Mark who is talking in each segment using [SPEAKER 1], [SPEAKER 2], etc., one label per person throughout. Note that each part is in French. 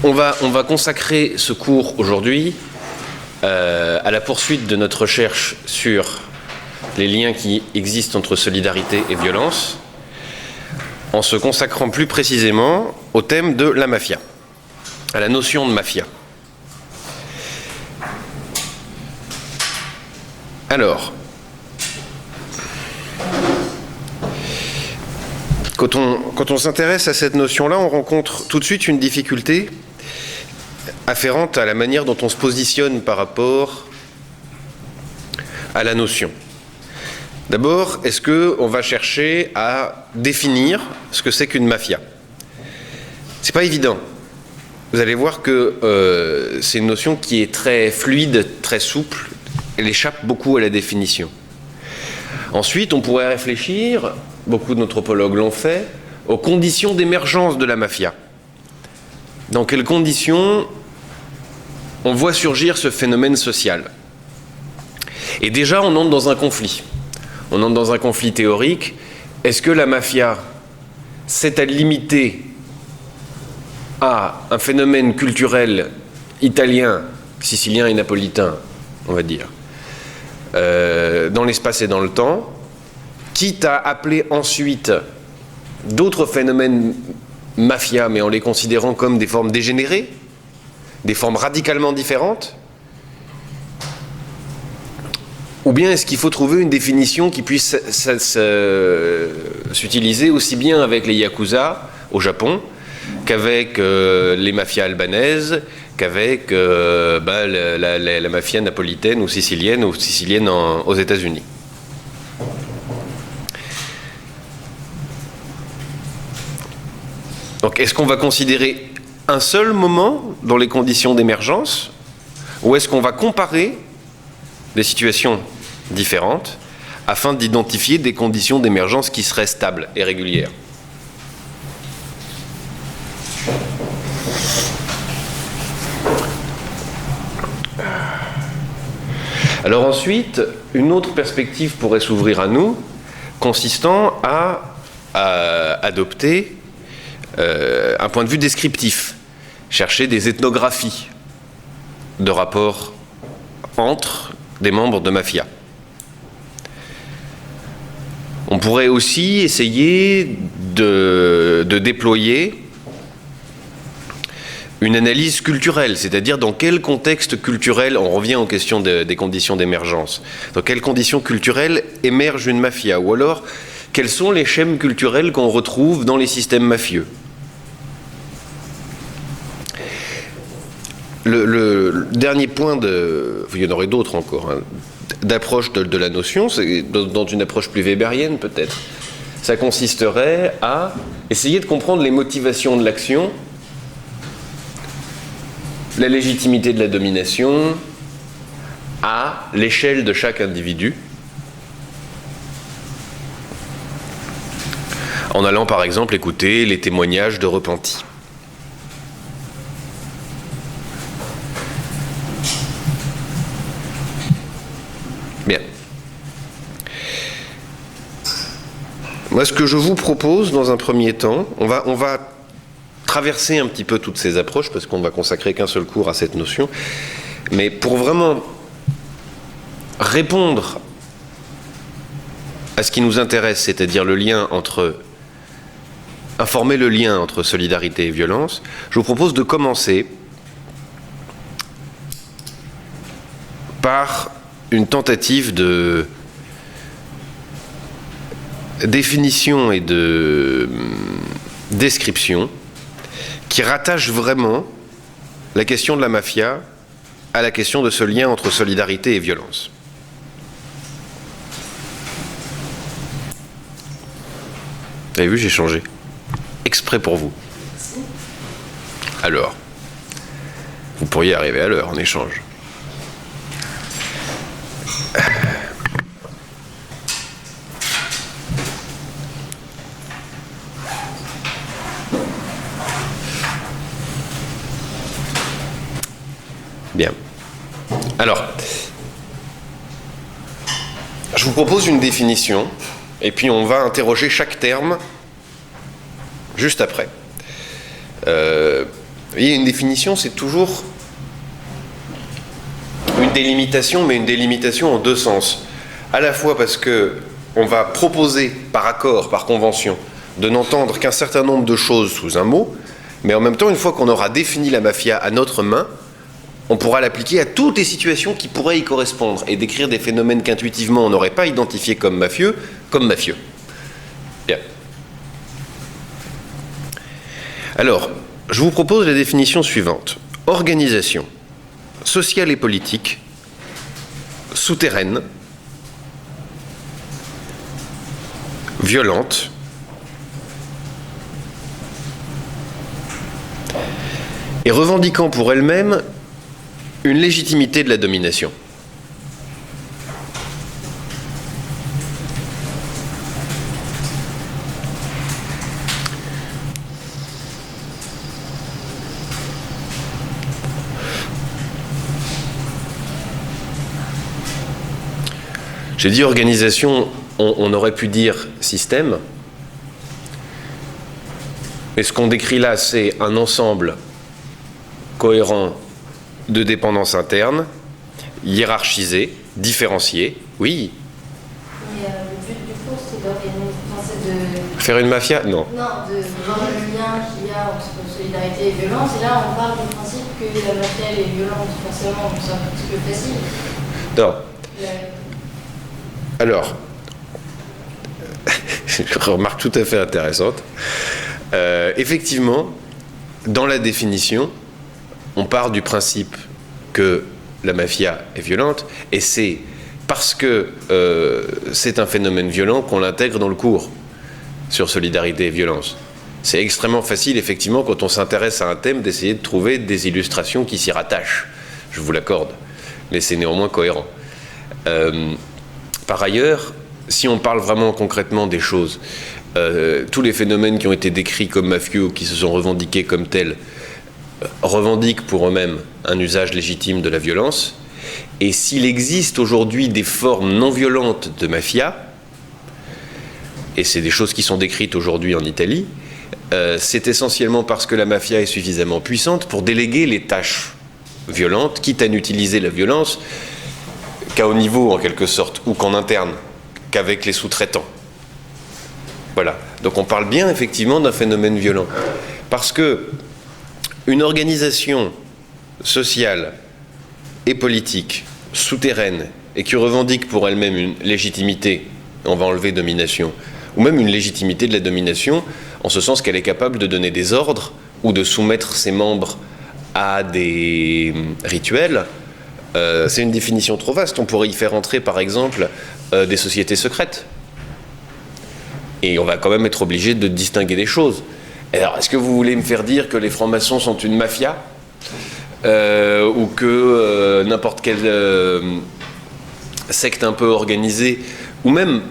[SPEAKER 1] On va consacrer ce cours aujourd'hui à la poursuite de notre recherche sur les liens qui existent entre solidarité et violence, en se consacrant plus précisément au thème de la mafia, à la notion de mafia. Alors, quand on s'intéresse à cette notion-là, on rencontre tout de suite une difficulté afférente à la manière dont on se positionne par rapport à la notion. D'abord, est-ce qu'on va chercher à définir ce que c'est qu'une mafia? C'est pas évident. Vous allez voir que c'est une notion qui est très fluide, très souple. Elle échappe beaucoup à la définition. Ensuite, on pourrait réfléchir, beaucoup d'anthropologues l'ont fait, aux conditions d'émergence de la mafia. Dans quelles conditions on voit surgir ce phénomène social? Et déjà, on entre dans un conflit. On entre dans un conflit théorique. Est-ce que la mafia s'est limitée à un phénomène culturel italien, sicilien et napolitain, on va dire, dans l'espace et dans le temps, quitte à appeler ensuite d'autres phénomènes mafia, mais en les considérant comme des formes dégénérées, des formes radicalement différentes? Ou bien est-ce qu'il faut trouver une définition qui puisse s'utiliser aussi bien avec les yakuza au Japon qu'avec les mafias albanaises, qu'avec la mafia napolitaine ou sicilienne aux États-Unis? Donc, est-ce qu'on va considérer un seul moment dans les conditions d'émergence, ou est-ce qu'on va comparer des situations différentes afin d'identifier des conditions d'émergence qui seraient stables et régulières? Alors ensuite, une autre perspective pourrait s'ouvrir à nous, consistant à adopter un point de vue descriptif, chercher des ethnographies de rapports entre des membres de mafia. On pourrait aussi essayer de déployer une analyse culturelle, c'est-à-dire dans quel contexte culturel, on revient aux questions des conditions d'émergence, dans quelles conditions culturelles émerge une mafia, ou alors quels sont les schèmes culturels qu'on retrouve dans les systèmes mafieux. Le dernier point, il y en aurait d'autres encore, hein, d'approche de la notion, c'est dans une approche plus weberienne peut-être, ça consisterait à essayer de comprendre les motivations de l'action, la légitimité de la domination à l'échelle de chaque individu, en allant par exemple écouter les témoignages de repentis. Bien. Moi, ce que je vous propose dans un premier temps, on va traverser un petit peu toutes ces approches parce qu'on ne va consacrer qu'un seul cours à cette notion, mais pour vraiment répondre à ce qui nous intéresse, c'est-à-dire informer le lien entre solidarité et violence, je vous propose de commencer par une tentative de définition et de description qui rattache vraiment la question de la mafia à la question de ce lien entre solidarité et violence. Vous avez vu, j'ai changé. Exprès pour vous. Alors, vous pourriez arriver à l'heure en échange. Bien. Alors, je vous propose une définition, et puis on va interroger chaque terme juste après. voyez, une définition, c'est toujours une délimitation, mais une délimitation en deux sens. À la fois parce qu'on va proposer par accord, par convention, de n'entendre qu'un certain nombre de choses sous un mot, mais en même temps, une fois qu'on aura défini la mafia à notre main, on pourra l'appliquer à toutes les situations qui pourraient y correspondre et décrire des phénomènes qu'intuitivement on n'aurait pas identifiés comme mafieux. Bien. Alors, je vous propose la définition suivante. Organisation sociale et politique, souterraine, violente, et revendiquant pour elle-même une légitimité de la domination. J'ai dit organisation, on aurait pu dire système, mais ce qu'on décrit là, c'est un ensemble cohérent de dépendances internes, hiérarchisées, différenciées, oui.
[SPEAKER 2] Mais le but du cours, c'est d'organiser, c'est de...
[SPEAKER 1] Faire une mafia? Non.
[SPEAKER 2] Non, de voir le lien qu'il y a entre solidarité et violence. Et là, on parle du principe que la mafia, elle est violente, forcément, donc c'est un petit peu facile.
[SPEAKER 1] Non. Alors, remarque tout à fait intéressante. Effectivement, dans la définition, on part du principe que la mafia est violente, et c'est parce que c'est un phénomène violent qu'on l'intègre dans le cours sur solidarité et violence. C'est extrêmement facile, effectivement, quand on s'intéresse à un thème, d'essayer de trouver des illustrations qui s'y rattachent. Je vous l'accorde. Mais c'est néanmoins cohérent. Par ailleurs, si on parle vraiment concrètement des choses, tous les phénomènes qui ont été décrits comme mafieux ou qui se sont revendiqués comme tels revendiquent pour eux-mêmes un usage légitime de la violence. Et s'il existe aujourd'hui des formes non violentes de mafia, et c'est des choses qui sont décrites aujourd'hui en Italie, c'est essentiellement parce que la mafia est suffisamment puissante pour déléguer les tâches violentes, quitte à n'utiliser la violence qu'à haut niveau en quelque sorte, ou qu'en interne, qu'avec les sous-traitants. Voilà. Donc on parle bien effectivement d'un phénomène violent. Parce que une organisation sociale et politique souterraine et qui revendique pour elle-même une légitimité, on va enlever domination, ou même une légitimité de la domination, en ce sens qu'elle est capable de donner des ordres ou de soumettre ses membres à des rituels, c'est une définition trop vaste. On pourrait y faire entrer, par exemple, des sociétés secrètes. Et on va quand même être obligé de distinguer des choses. Alors, est-ce que vous voulez me faire dire que les francs-maçons sont une mafia ou que n'importe quelle secte un peu organisée, ou même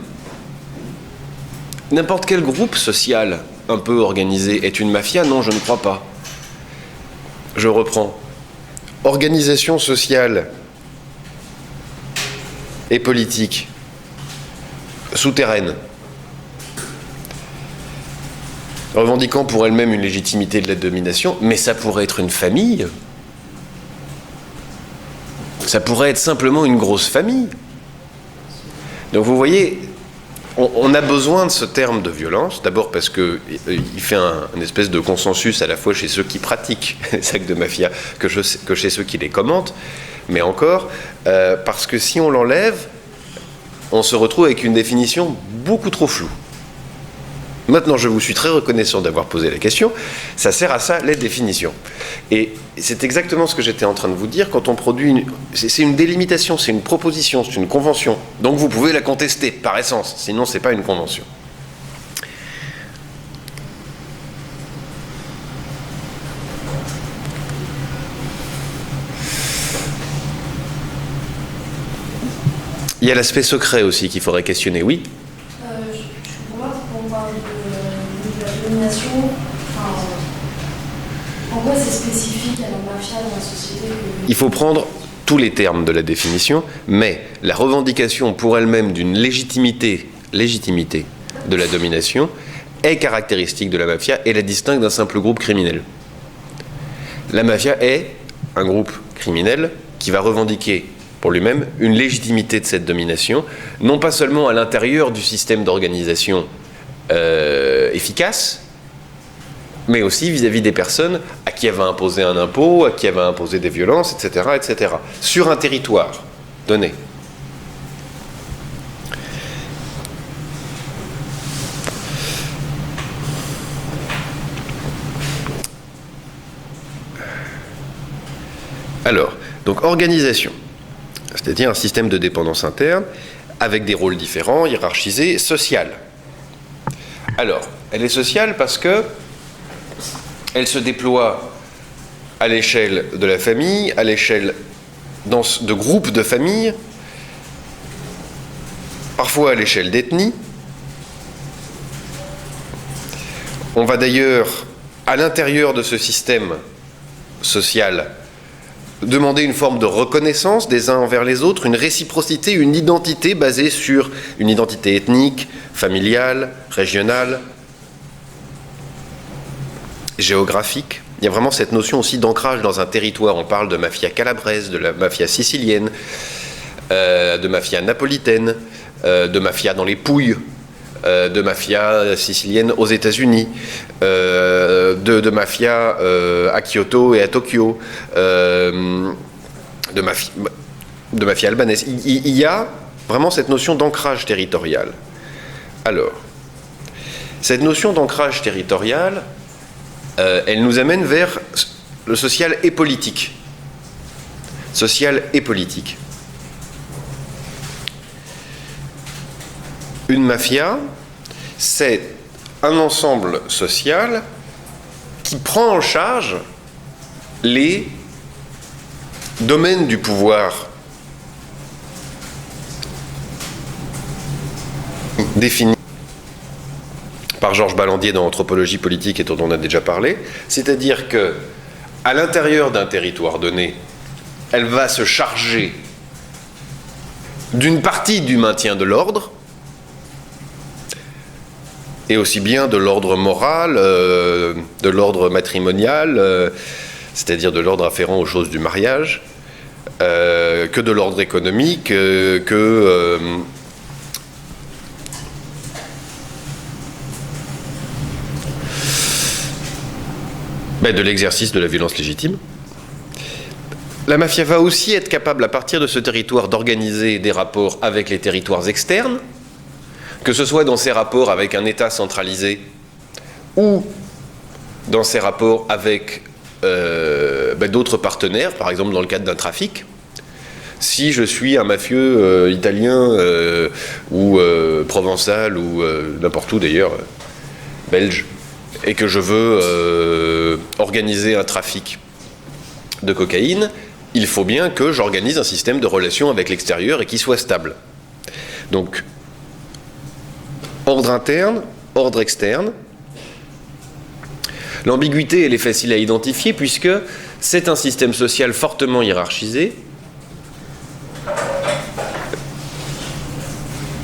[SPEAKER 1] n'importe quel groupe social un peu organisé est une mafia? Non, je ne crois pas. Je reprends. Organisation sociale et politique souterraine, revendiquant pour elle-même une légitimité de la domination, mais ça pourrait être une famille. Ça pourrait être simplement une grosse famille. Donc vous voyez, on a besoin de ce terme de violence, d'abord parce qu'il fait une espèce de consensus à la fois chez ceux qui pratiquent les actes de mafia que chez ceux qui les commentent, mais encore parce que si on l'enlève, on se retrouve avec une définition beaucoup trop floue. Maintenant, je vous suis très reconnaissant d'avoir posé la question. Ça sert à ça, les définitions. Et c'est exactement ce que j'étais en train de vous dire. Quand on produit c'est une délimitation, c'est une proposition, c'est une convention. Donc vous pouvez la contester, par essence. Sinon, ce n'est pas une convention. Il y a l'aspect secret aussi qu'il faudrait questionner, oui.
[SPEAKER 2] Pour moi, quand on parle de la domination, en quoi c'est spécifique à la mafia dans la société
[SPEAKER 1] Il faut prendre tous les termes de la définition, mais la revendication pour elle-même d'une légitimité de la domination est caractéristique de la mafia et la distingue d'un simple groupe criminel. La mafia est un groupe criminel qui va revendiquer pour lui-même une légitimité de cette domination, non pas seulement à l'intérieur du système d'organisation efficace, mais aussi vis-à-vis des personnes à qui elle va imposer un impôt, à qui elle va imposer des violences, etc., sur un territoire donné. Alors, donc organisation, c'est-à-dire un système de dépendance interne, avec des rôles différents, hiérarchisés, social. Alors, elle est sociale parce que elle se déploie à l'échelle de la famille, à l'échelle de groupes de familles, parfois à l'échelle d'ethnie. On va d'ailleurs, à l'intérieur de ce système social, demander une forme de reconnaissance des uns envers les autres, une réciprocité, une identité basée sur une identité ethnique, familiale, régionale, géographique. Il y a vraiment cette notion aussi d'ancrage dans un territoire. On parle de mafia calabraise, de la mafia sicilienne, de mafia napolitaine, de mafia dans les Pouilles, de mafia sicilienne aux États-Unis, de mafia à Kyoto et à Tokyo, de mafia albanaise. Il y a vraiment cette notion d'ancrage territorial. Alors, cette notion d'ancrage territorial, elle nous amène vers le social et politique. Social et politique. Une mafia, c'est un ensemble social qui prend en charge les domaines du pouvoir définis par Georges Ballandier dans Anthropologie politique et dont on a déjà parlé, c'est-à-dire que à l'intérieur d'un territoire donné, elle va se charger d'une partie du maintien de l'ordre, et aussi bien de l'ordre moral, de l'ordre matrimonial, c'est-à-dire de l'ordre afférent aux choses du mariage, que de l'ordre économique, de l'exercice de la violence légitime. La mafia va aussi être capable, à partir de ce territoire, d'organiser des rapports avec les territoires externes, que ce soit dans ses rapports avec un État centralisé ou dans ses rapports avec d'autres partenaires, par exemple dans le cadre d'un trafic. Si je suis un mafieux italien ou provençal ou n'importe où d'ailleurs, belge, et que je veux organiser un trafic de cocaïne, il faut bien que j'organise un système de relations avec l'extérieur et qui soit stable. Donc, ordre interne, ordre externe. L'ambiguïté, elle est facile à identifier puisque c'est un système social fortement hiérarchisé,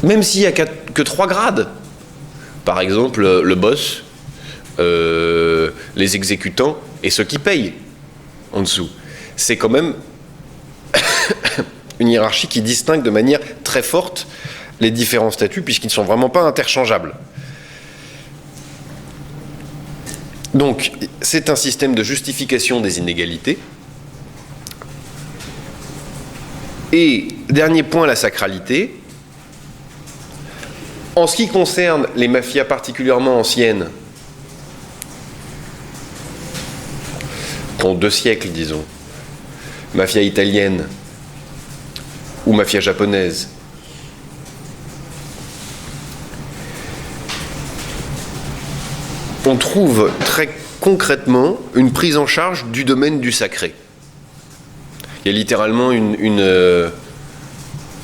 [SPEAKER 1] même s'il n'y a que 3 grades. Par exemple, le boss, les exécutants et ceux qui payent en dessous. C'est quand même une hiérarchie qui distingue de manière très forte les différents statuts puisqu'ils ne sont vraiment pas interchangeables. Donc, c'est un système de justification des inégalités. Et, dernier point, la sacralité. En ce qui concerne les mafias particulièrement anciennes, en 2 siècles, disons, mafia italienne ou mafia japonaise, on trouve très concrètement une prise en charge du domaine du sacré. Il y a littéralement une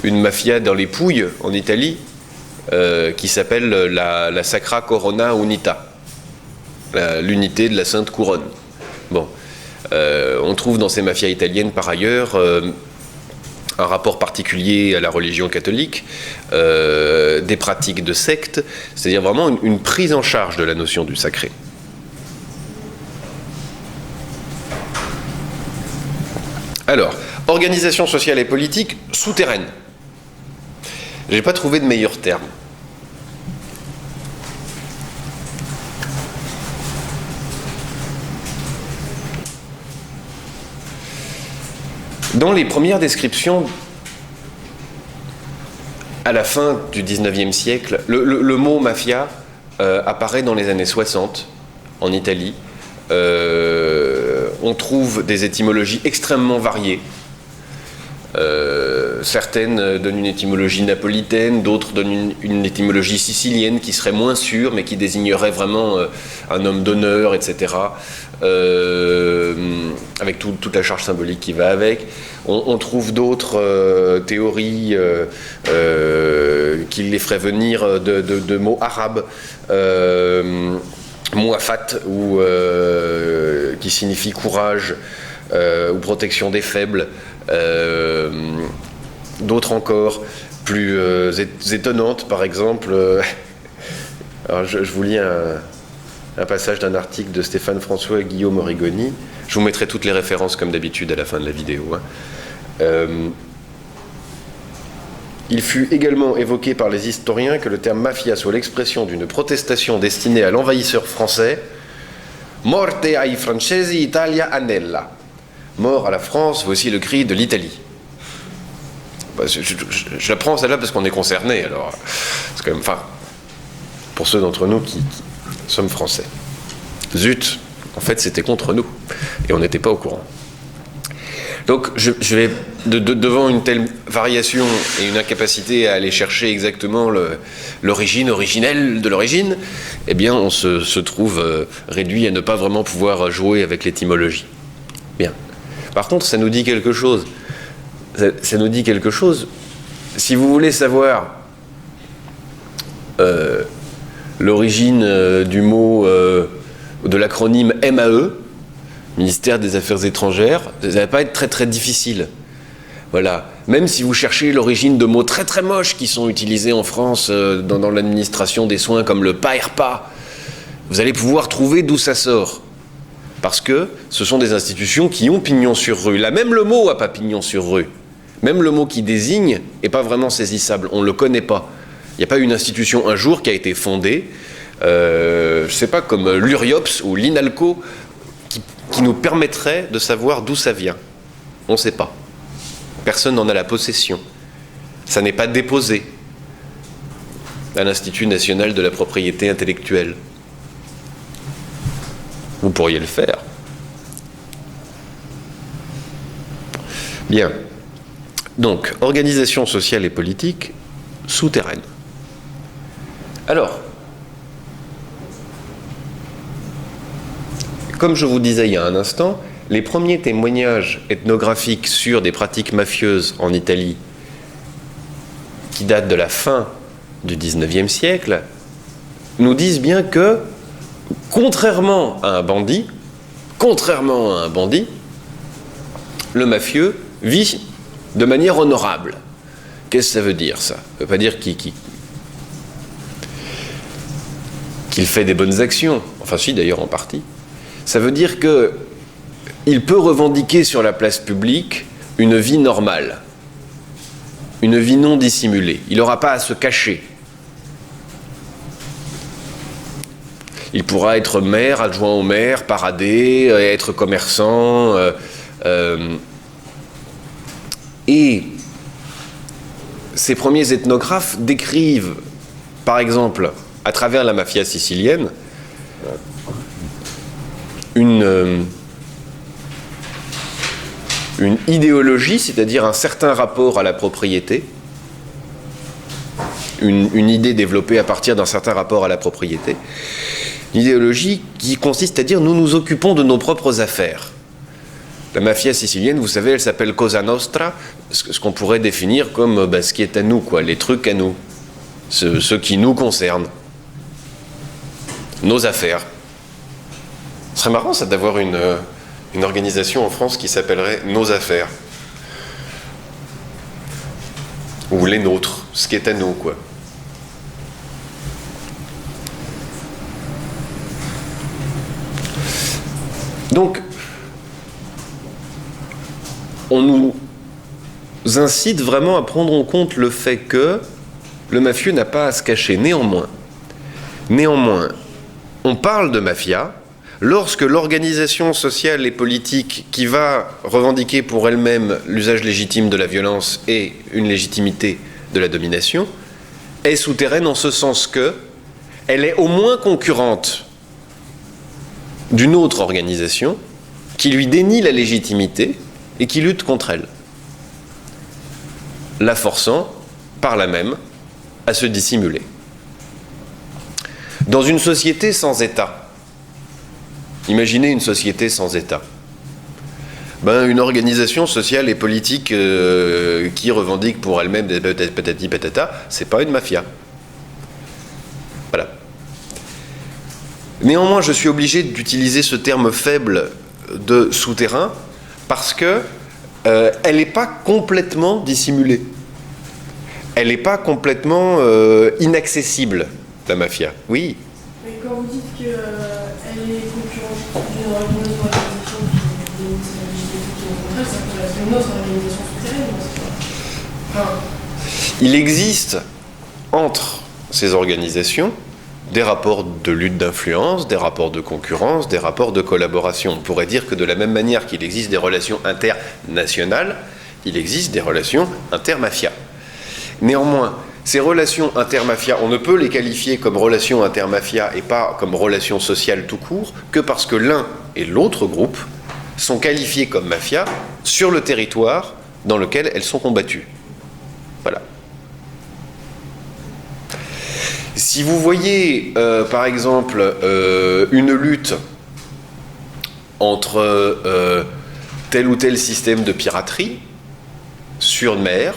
[SPEAKER 1] mafia dans les Pouilles, en Italie, qui s'appelle la Sacra Corona Unita, l'unité de la Sainte Couronne. Bon, on trouve dans ces mafias italiennes, par ailleurs, un rapport particulier à la religion catholique, des pratiques de secte, c'est-à-dire vraiment une prise en charge de la notion du sacré. Alors, organisation sociale et politique souterraine. J'ai pas trouvé de meilleur terme. Dans les premières descriptions, à la fin du 19e siècle, le mot mafia apparaît dans les années 60 en Italie. On trouve des étymologies extrêmement variées. Certaines donnent une étymologie napolitaine, d'autres donnent une étymologie sicilienne qui serait moins sûre, mais qui désignerait vraiment un homme d'honneur, etc. Avec toute la charge symbolique qui va avec. On trouve d'autres théories qui les feraient venir de mots arabes. Muafat, qui signifie courage ou protection des faibles. D'autres encore plus étonnantes, par exemple. Alors je vous lis un passage d'un article de Stéphane François et Guillaume Origoni. Je vous mettrai toutes les références comme d'habitude à la fin de la vidéo. Il fut également évoqué par les historiens que le terme mafia soit l'expression d'une protestation destinée à l'envahisseur français. Morte ai francesi, Italia annella. Mort à la France, voici le cri de l'Italie. Je la prends celle-là parce qu'on est concerné, alors c'est quand même, enfin, pour ceux d'entre nous qui sommes français. Zut, en fait c'était contre nous, et on n'était pas au courant. Donc je vais, devant une telle variation et une incapacité à aller chercher exactement l'origine originelle de l'origine, eh bien on se trouve réduit à ne pas vraiment pouvoir jouer avec l'étymologie. Bien. Par contre, ça nous dit quelque chose. Ça nous dit quelque chose. Si vous voulez savoir l'origine du mot, de l'acronyme MAE, Ministère des Affaires étrangères, ça ne va pas être très très difficile. Voilà. Même si vous cherchez l'origine de mots très très moches qui sont utilisés en France dans l'administration des soins comme le PAERPA, vous allez pouvoir trouver d'où ça sort. Parce que ce sont des institutions qui ont pignon sur rue. Là, même le mot n'a pas pignon sur rue. Même le mot qui désigne n'est pas vraiment saisissable. On ne le connaît pas. Il n'y a pas une institution un jour qui a été fondée, je ne sais pas, comme l'Uriops ou l'INALCO, qui nous permettrait de savoir d'où ça vient. On ne sait pas. Personne n'en a la possession. Ça n'est pas déposé à l'Institut national de la propriété intellectuelle. Vous pourriez le faire. Bien. Donc, organisation sociale et politique souterraine. Alors, comme je vous disais il y a un instant, les premiers témoignages ethnographiques sur des pratiques mafieuses en Italie, qui datent de la fin du XIXe siècle, nous disent bien que, contrairement à un bandit, le mafieux vit de manière honorable. Qu'est-ce que ça veut dire, ça ? Ça ne veut pas dire qu'il fait des bonnes actions. Enfin, si, d'ailleurs, en partie. Ça veut dire qu'il peut revendiquer sur la place publique une vie normale, une vie non dissimulée. Il n'aura pas à se cacher. Il pourra être maire, adjoint au maire, parader, être commerçant. Et ces premiers ethnographes décrivent, par exemple, à travers la mafia sicilienne, une idéologie, c'est-à-dire un certain rapport à la propriété, une idée développée à partir d'un certain rapport à la propriété, une idéologie qui consiste à dire nous nous occupons de nos propres affaires. La mafia sicilienne, vous savez, elle s'appelle Cosa Nostra, ce qu'on pourrait définir comme ce qui est à nous, quoi, les trucs à nous, ce qui nous concerne, nos affaires. Ce serait marrant, ça, d'avoir une organisation en France qui s'appellerait Nos Affaires. Ou les nôtres, ce qui est à nous, quoi. Donc, on nous incite vraiment à prendre en compte le fait que le mafieux n'a pas à se cacher. Néanmoins, on parle de mafia lorsque l'organisation sociale et politique qui va revendiquer pour elle-même l'usage légitime de la violence et une légitimité de la domination est souterraine en ce sens que elle est au moins concurrente d'une autre organisation qui lui dénie la légitimité et qui lutte contre elle, la forçant, par là même, à se dissimuler. Dans une société sans État, imaginez une société sans État. Une organisation sociale et politique qui revendique pour elle-même des patati patata, c'est pas une mafia. Voilà. Néanmoins, je suis obligé d'utiliser ce terme faible de souterrain parce que elle n'est pas complètement dissimulée. Elle n'est pas complètement inaccessible, la mafia. Oui.
[SPEAKER 3] Mais quand vous dites qu'elle est concurrente d'une organisation qui dénonce la légitimité qui est contre elle, ça peut être une autre organisation souterraine, c'est pas...
[SPEAKER 1] Il existe entre ces organisations des rapports de lutte d'influence, des rapports de concurrence, des rapports de collaboration. On pourrait dire que de la même manière qu'il existe des relations internationales, il existe des relations intermafias. Néanmoins, ces relations intermafias, on ne peut les qualifier comme relations intermafias et pas comme relations sociales tout court que parce que l'un et l'autre groupe sont qualifiés comme mafias sur le territoire dans lequel elles sont combattues. Voilà. Si vous voyez, par exemple, une lutte entre tel ou tel système de piraterie sur mer,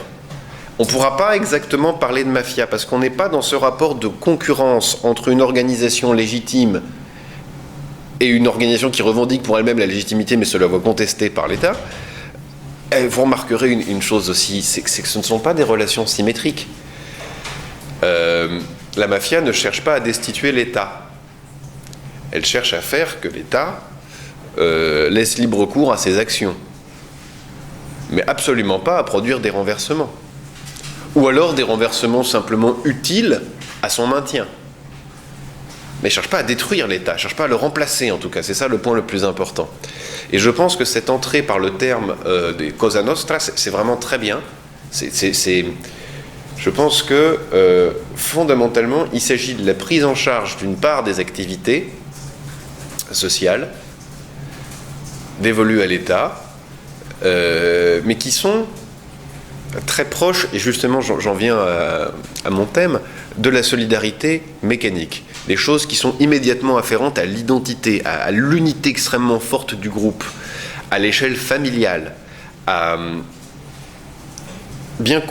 [SPEAKER 1] on ne pourra pas exactement parler de mafia parce qu'on n'est pas dans ce rapport de concurrence entre une organisation légitime et une organisation qui revendique pour elle-même la légitimité mais se la voit contestée par l'État. Vous remarquerez une chose aussi, c'est que ce ne sont pas des relations symétriques. La mafia ne cherche pas à destituer l'État. Elle cherche à faire que l'État laisse libre cours à ses actions. Mais absolument pas à produire des renversements. Ou alors des renversements simplement utiles à son maintien. Mais elle ne cherche pas à détruire l'État, elle ne cherche pas à le remplacer en tout cas, c'est ça le point le plus important. Et je pense que cette entrée par le terme des Cosa Nostra, c'est vraiment très bien. Je pense que fondamentalement, il s'agit de la prise en charge d'une part des activités sociales dévolues à l'État, mais qui sont très proches, et justement j'en viens à mon thème, de la solidarité mécanique. Des choses qui sont immédiatement afférentes à l'identité, à l'unité extrêmement forte du groupe, à l'échelle familiale, bien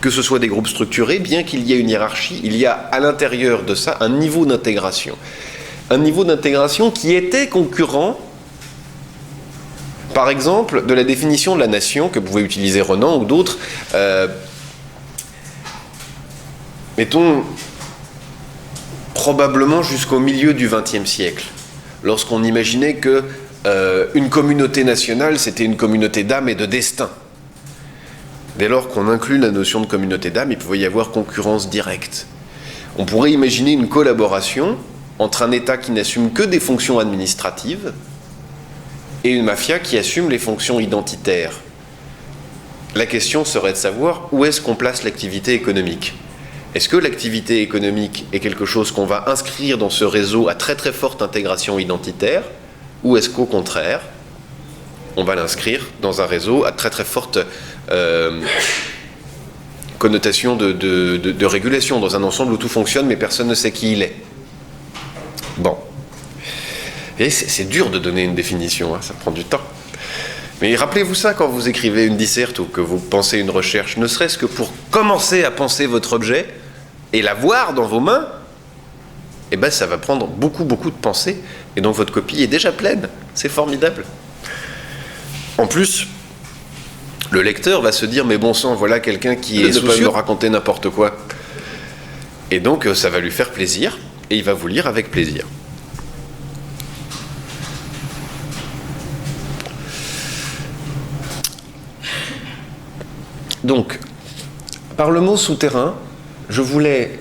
[SPEAKER 1] que ce soit des groupes structurés, bien qu'il y ait une hiérarchie, il y a à l'intérieur de ça un niveau d'intégration. Un niveau d'intégration qui était concurrent, par exemple, de la définition de la nation que pouvait utiliser Renan ou d'autres. Mettons, probablement jusqu'au milieu du XXe siècle, lorsqu'on imaginait que une communauté nationale, c'était une communauté d'âme et de destin. Dès lors qu'on inclut la notion de communauté d'âme, il pouvait y avoir concurrence directe. On pourrait imaginer une collaboration entre un État qui n'assume que des fonctions administratives et une mafia qui assume les fonctions identitaires. La question serait de savoir où est-ce qu'on place l'activité économique. Est-ce que l'activité économique est quelque chose qu'on va inscrire dans ce réseau à très très forte intégration identitaire, ou est-ce qu'au contraire, on va l'inscrire dans un réseau à très très forte connotation de régulation, dans un ensemble où tout fonctionne mais personne ne sait qui il est. Bon. Et c'est dur de donner une définition, hein, ça prend du temps. Mais rappelez-vous ça quand vous écrivez une disserte ou que vous pensez une recherche, ne serait-ce que pour commencer à penser votre objet et l'avoir dans vos mains, eh ben ça va prendre beaucoup de pensée et donc votre copie est déjà pleine. C'est formidable. En plus, le lecteur va se dire mais bon sang, voilà quelqu'un qui est soucieux de me raconter n'importe quoi. Et donc ça va lui faire plaisir et il va vous lire avec plaisir. Donc, par le mot souterrain, je voulais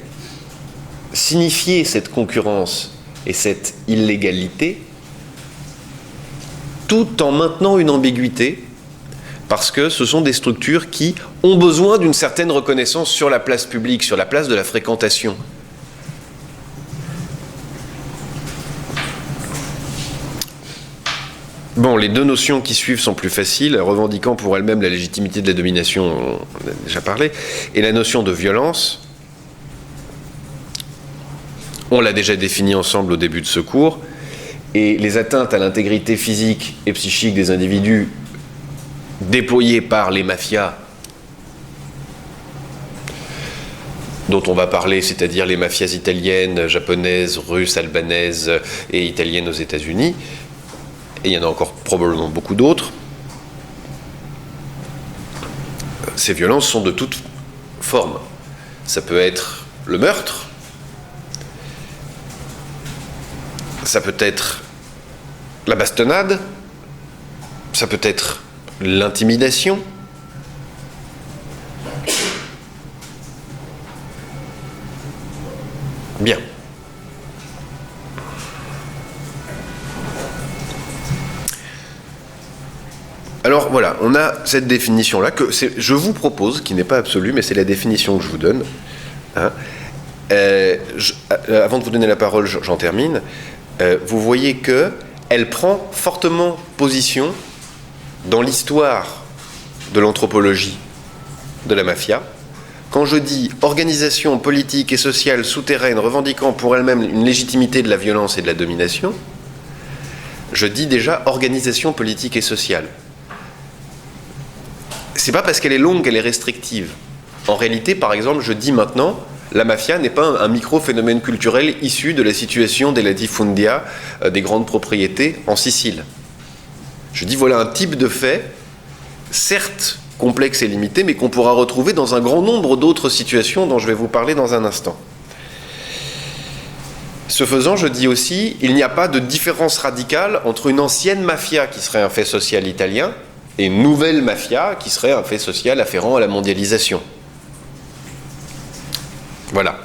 [SPEAKER 1] signifier cette concurrence et cette illégalité tout en maintenant une ambiguïté, parce que ce sont des structures qui ont besoin d'une certaine reconnaissance sur la place publique, sur la place de la fréquentation. Bon, les deux notions qui suivent sont plus faciles, revendiquant pour elles-mêmes la légitimité de la domination, on en a déjà parlé, et la notion de violence, on l'a déjà définie ensemble au début de ce cours, et les atteintes à l'intégrité physique et psychique des individus déployées par les mafias dont on va parler, c'est-à-dire les mafias italiennes, japonaises, russes, albanaises et italiennes aux États-Unis, et il y en a encore probablement beaucoup d'autres. Ces violences sont de toutes formes. Ça peut être le meurtre, ça peut être la bastonnade, ça peut être l'intimidation, bien. Alors voilà, on a cette définition-là que je vous propose, qui n'est pas absolue, mais c'est la définition que je vous donne. Hein. Avant de vous donner la parole, j'en termine. Vous voyez qu'elle prend fortement position dans l'histoire de l'anthropologie de la mafia. Quand je dis organisation politique et sociale souterraine revendiquant pour elle-même une légitimité de la violence et de la domination, je dis déjà organisation politique et sociale. C'est pas parce qu'elle est longue qu'elle est restrictive. En réalité, par exemple, je dis maintenant, la mafia n'est pas un micro-phénomène culturel issu de la situation des latifundia, des grandes propriétés en Sicile. Je dis voilà un type de fait, certes complexe et limité, mais qu'on pourra retrouver dans un grand nombre d'autres situations dont je vais vous parler dans un instant. Ce faisant, je dis aussi, il n'y a pas de différence radicale entre une ancienne mafia qui serait un fait social italien et une nouvelle mafia qui serait un fait social afférent à la mondialisation. Voilà.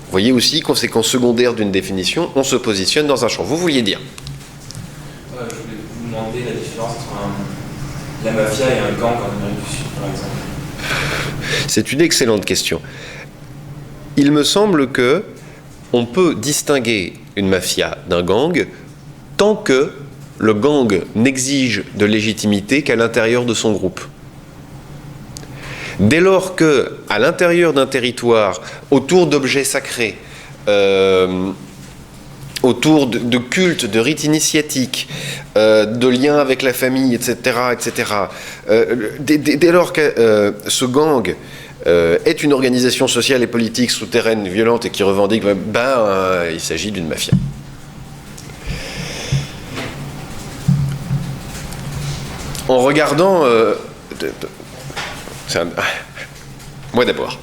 [SPEAKER 1] Vous voyez aussi, conséquence secondaire d'une définition, on se positionne dans un champ. Vous vouliez dire ?
[SPEAKER 4] Je voulais vous demander la différence entre la mafia et un gang en Amérique du Sud, par exemple.
[SPEAKER 1] C'est une excellente question. Il me semble que on peut distinguer une mafia d'un gang tant que le gang n'exige de légitimité qu'à l'intérieur de son groupe. Dès lors que, à l'intérieur d'un territoire, autour d'objets sacrés, autour de cultes, de rites initiatiques, de liens avec la famille, etc., dès lors que ce gang est une organisation sociale et politique souterraine, violente et qui revendique, il s'agit d'une mafia. En regardant... moi d'abord.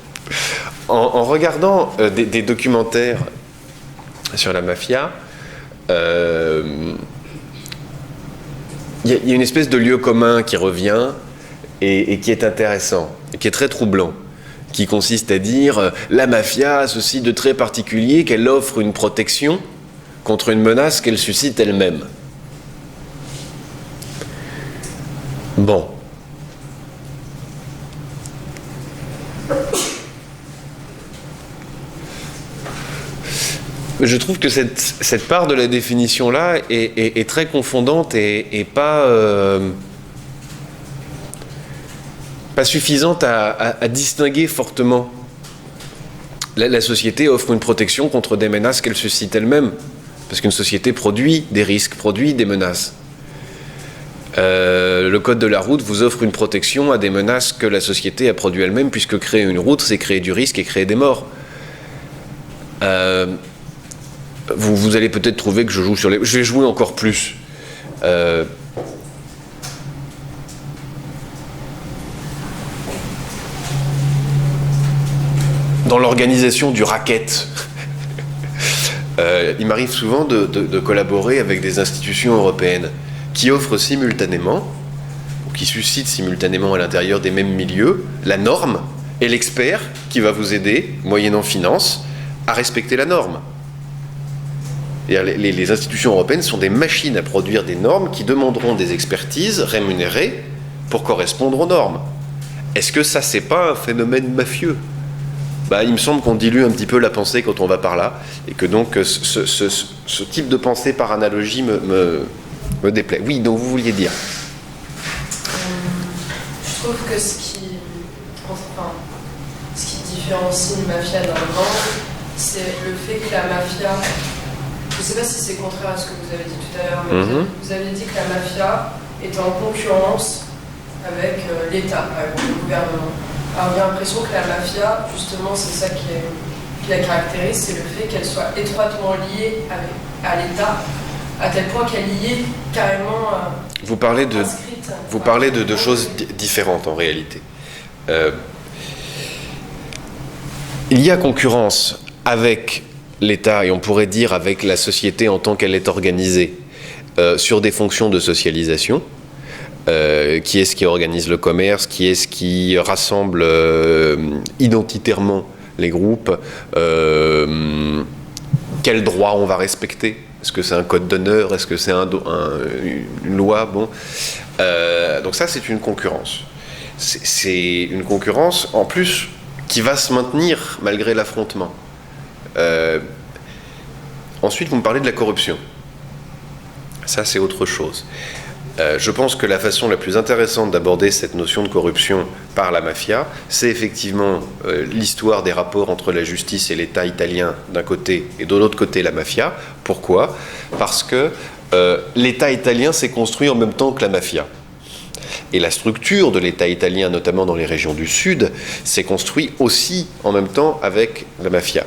[SPEAKER 1] En regardant des documentaires sur la mafia, il y a une espèce de lieu commun qui revient et qui est intéressant, et qui est très troublant, qui consiste à dire la mafia a ceci de très particulier qu'elle offre une protection contre une menace qu'elle suscite elle-même. Bon. Je trouve que cette part de la définition-là est très confondante et pas suffisante à distinguer fortement. La société offre une protection contre des menaces qu'elle suscite elle-même, parce qu'une société produit des risques, produit des menaces. Le code de la route vous offre une protection à des menaces que la société a produit elle-même, puisque créer une route, c'est créer du risque et créer des morts. Vous allez peut-être trouver que je joue sur les... Je vais jouer encore plus. Dans l'organisation du racket. Il m'arrive souvent de collaborer avec des institutions européennes qui offrent simultanément, qui suscite simultanément à l'intérieur des mêmes milieux la norme et l'expert qui va vous aider, moyennant finance, à respecter la norme. Et les institutions européennes sont des machines à produire des normes qui demanderont des expertises rémunérées pour correspondre aux normes. Est-ce que ça, c'est pas un phénomène mafieux ? Il me semble qu'on dilue un petit peu la pensée quand on va par là, et que donc ce type de pensée par analogie me déplaît. Oui, donc vous vouliez dire ?
[SPEAKER 3] Je trouve que ce qui différencie une mafia d'un gang, c'est le fait que la mafia, je ne sais pas si c'est contraire à ce que vous avez dit tout à l'heure, mais vous avez dit que la mafia était en concurrence avec l'État, par exemple, le gouvernement. Alors j'ai l'impression que la mafia, justement, c'est ça qui la caractérise, c'est le fait qu'elle soit étroitement liée à l'État, à tel point qu'elle y est carrément
[SPEAKER 1] Vous parlez de choses différentes en réalité. Il y a concurrence avec l'État, et on pourrait dire avec la société en tant qu'elle est organisée, sur des fonctions de socialisation. Qui est-ce qui organise le commerce, qui est-ce qui rassemble identitairement les groupes, quels droits on va respecter, est-ce que c'est un code d'honneur, est-ce que c'est une loi, bon. Donc ça, c'est une concurrence. C'est une concurrence, en plus, qui va se maintenir malgré l'affrontement. Ensuite, vous me parlez de la corruption. Ça, c'est autre chose. Je pense que la façon la plus intéressante d'aborder cette notion de corruption par la mafia, c'est effectivement l'histoire des rapports entre la justice et l'État italien d'un côté et de l'autre côté la mafia. Pourquoi ? Parce que l'État italien s'est construit en même temps que la mafia. Et la structure de l'État italien, notamment dans les régions du Sud, s'est construite aussi en même temps avec la mafia.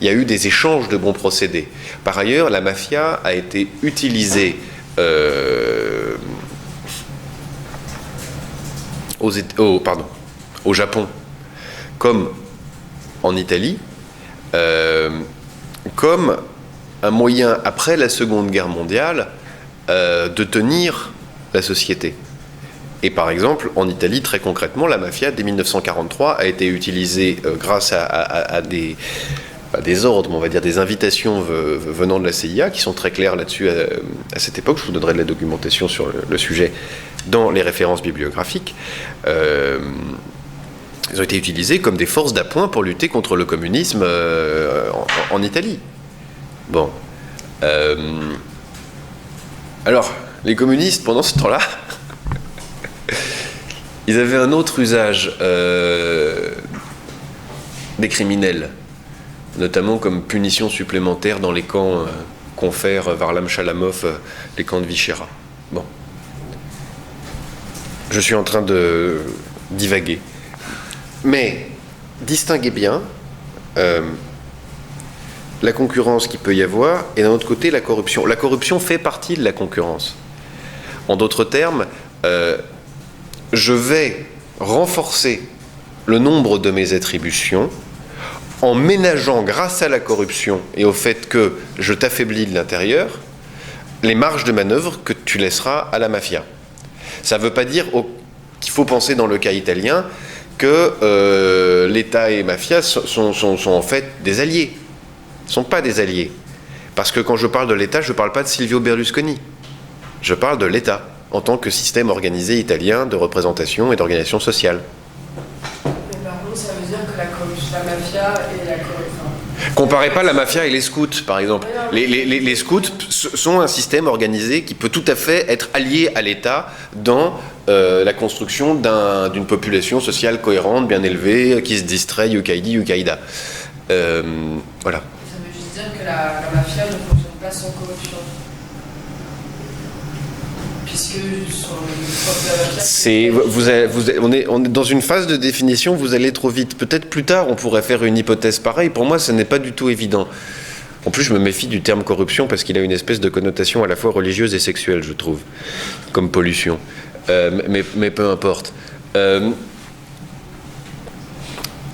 [SPEAKER 1] Il y a eu des échanges de bons procédés. Par ailleurs, la mafia a été utilisée au Japon comme en Italie, comme un moyen, après la Seconde Guerre mondiale, de tenir la société. Et par exemple, en Italie, très concrètement, la mafia, dès 1943, a été utilisée grâce à des ordres, on va dire des invitations venant de la CIA, qui sont très claires là-dessus à cette époque. Je vous donnerai de la documentation sur le sujet dans les références bibliographiques. Ils ont été utilisés comme des forces d'appoint pour lutter contre le communisme en Italie. Bon. Alors, les communistes, pendant ce temps-là, ils avaient un autre usage des criminels, notamment comme punition supplémentaire dans les camps confère Varlam Shalamov, les camps de Vichera. Bon. Je suis en train de divaguer. Mais distinguez bien la concurrence qu'il peut y avoir et d'un autre côté la corruption. La corruption fait partie de la concurrence. En d'autres termes, je vais renforcer le nombre de mes attributions en ménageant, grâce à la corruption et au fait que je t'affaiblis de l'intérieur, les marges de manœuvre que tu laisseras à la mafia. Ça ne veut pas dire qu'il faut penser dans le cas italien que l'État et mafia sont en fait des alliés. Ils ne sont pas des alliés. Parce que quand je parle de l'État, je ne parle pas de Silvio Berlusconi. Je parle de l'État en tant que système organisé italien de représentation et d'organisation sociale.
[SPEAKER 3] Mais par contre, ça veut dire que la mafia et la corruption...
[SPEAKER 1] Comparez pas la mafia et les scouts, par exemple. Les scouts sont un système organisé qui peut tout à fait être allié à l'État dans la construction d'une population sociale cohérente, bien élevée, qui se distrait Yukaïda. Voilà.
[SPEAKER 3] Ça veut juste dire que la mafia ne fonctionne pas sans corruption. Puisque
[SPEAKER 1] on est dans une phase de définition, vous allez trop vite. Peut-être plus tard, on pourrait faire une hypothèse pareille. Pour moi, ce n'est pas du tout évident. En plus, je me méfie du terme corruption parce qu'il a une espèce de connotation à la fois religieuse et sexuelle, je trouve, comme pollution. Mais peu importe.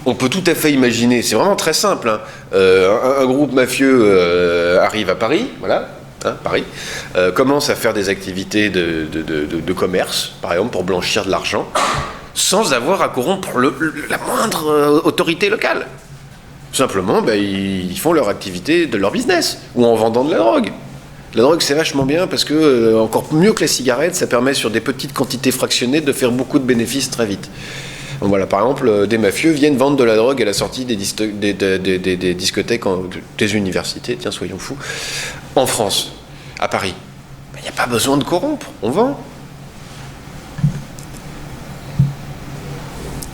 [SPEAKER 1] On peut tout à fait imaginer, c'est vraiment très simple, hein. Un groupe mafieux arrive à Paris, voilà. Paris, commence à faire des activités de commerce, par exemple pour blanchir de l'argent, sans avoir à corrompre la moindre autorité locale. Simplement, ils font leur activité de leur business, ou en vendant de la drogue. La drogue, c'est vachement bien parce que, encore mieux que la cigarette, ça permet sur des petites quantités fractionnées de faire beaucoup de bénéfices très vite. Donc voilà, par exemple, des mafieux viennent vendre de la drogue à la sortie des discothèques, des universités, tiens, soyons fous, en France, à Paris. Il n'y a pas besoin de corrompre, on vend.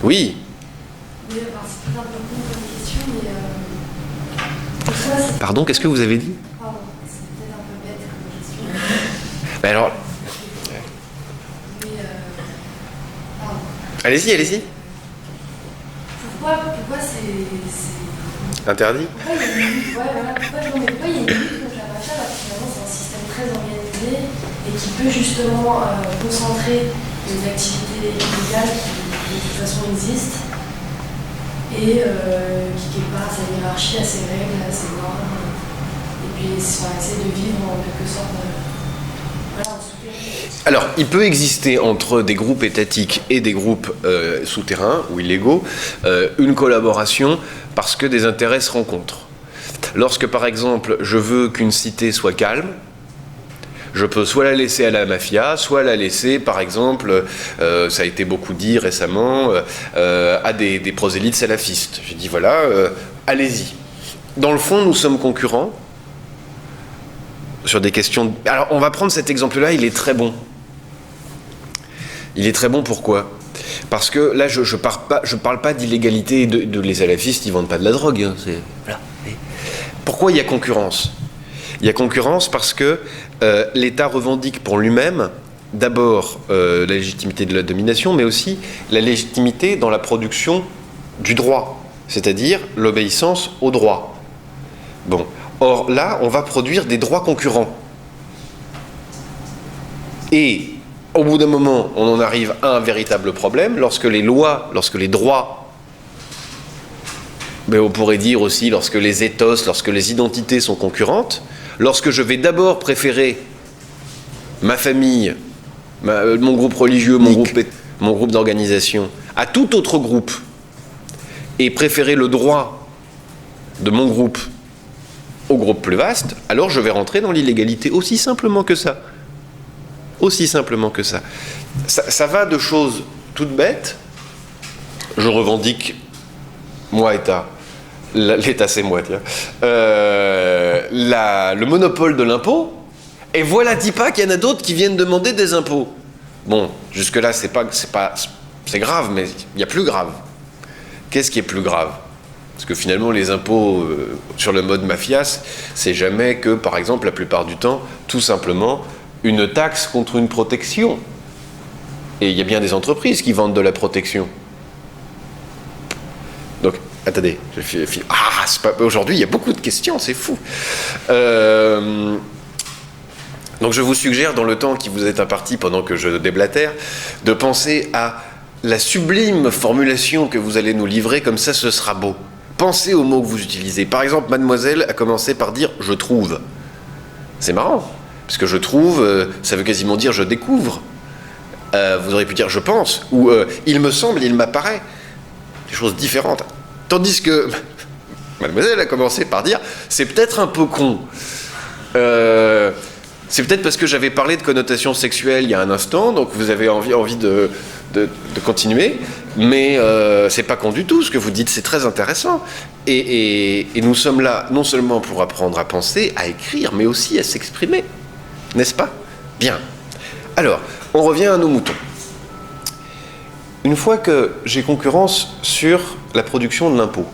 [SPEAKER 1] Oui.
[SPEAKER 2] Oui, alors c'est peut-être un peu con comme question, mais
[SPEAKER 1] Pardon, qu'est-ce que vous avez dit?
[SPEAKER 2] pardon, c'est peut-être un peu bête comme question.
[SPEAKER 1] Alors,
[SPEAKER 2] Mais pardon.
[SPEAKER 1] allez-y.
[SPEAKER 2] Pourquoi c'est
[SPEAKER 1] Interdit?
[SPEAKER 2] pourquoi il y a une lutte, ouais, voilà, pourquoi il y a une lutte contre la mafia, alors que finalement c'est un système très organisé et qui peut justement concentrer des activités illégales qui de toute façon existent et qui quelque part a sa hiérarchie, a ses règles, a ses normes et puis essayer de vivre en quelque sorte voilà, en souterrain.
[SPEAKER 1] Alors, il peut exister entre des groupes étatiques et des groupes souterrains ou illégaux une collaboration parce que des intérêts se rencontrent. Lorsque, par exemple, je veux qu'une cité soit calme, je peux soit la laisser à la mafia, soit la laisser, par exemple, ça a été beaucoup dit récemment, à des prosélytes salafistes. J'ai dit, voilà, allez-y. Dans le fond, nous sommes concurrents sur des questions... Alors, on va prendre cet exemple-là, il est très bon. Il est très bon, pourquoi ? Parce que là, je parle pas d'illégalité de les salafistes, ils vendent pas de la drogue. Hein, voilà. Pourquoi il y a concurrence ? Il y a concurrence parce que l'État revendique pour lui-même d'abord la légitimité de la domination, mais aussi la légitimité dans la production du droit, c'est-à-dire l'obéissance au droit. Bon. Or là, on va produire des droits concurrents. Et au bout d'un moment, on en arrive à un véritable problème lorsque les lois, lorsque les droits, mais on pourrait dire aussi lorsque les ethos, lorsque les identités sont concurrentes, lorsque je vais d'abord préférer ma famille, mon groupe religieux, mon groupe d'organisation, à tout autre groupe, et préférer le droit de mon groupe au groupe plus vaste, alors je vais rentrer dans l'illégalité, aussi simplement que ça. Aussi simplement que ça. Ça va de choses toutes bêtes. Je revendique, moi, État. L'État, c'est moi, tiens. Le monopole de l'impôt. Et voilà, dis pas qu'il y en a d'autres qui viennent demander des impôts. Bon, jusque-là, c'est grave, mais il y a plus grave. Qu'est-ce qui est plus grave ? Parce que finalement, les impôts sur le mode mafias, c'est jamais que, par exemple, la plupart du temps, tout simplement, une taxe contre une protection. Et il y a bien des entreprises qui vendent de la protection. Donc, attendez, aujourd'hui, il y a beaucoup de questions, c'est fou. Donc, je vous suggère, dans le temps qui vous est imparti pendant que je déblatère, de penser à la sublime formulation que vous allez nous livrer, comme ça, ce sera beau. Pensez aux mots que vous utilisez. Par exemple, mademoiselle a commencé par dire « je trouve ». C'est marrant, parce que « je trouve », ça veut quasiment dire « je découvre ». Vous auriez pu dire « je pense » ou « il me semble »,« il m'apparaît ». Des choses différentes. Tandis que mademoiselle a commencé par dire « c'est peut-être un peu con ». C'est peut-être parce que j'avais parlé de connotation sexuelle il y a un instant, donc vous avez envie de continuer, mais c'est pas con du tout ce que vous dites, c'est très intéressant. Et nous sommes là non seulement pour apprendre à penser, à écrire, mais aussi à s'exprimer, n'est-ce pas ? Bien. Alors, on revient à nos moutons. Une fois que j'ai concurrence sur la production de l'impôt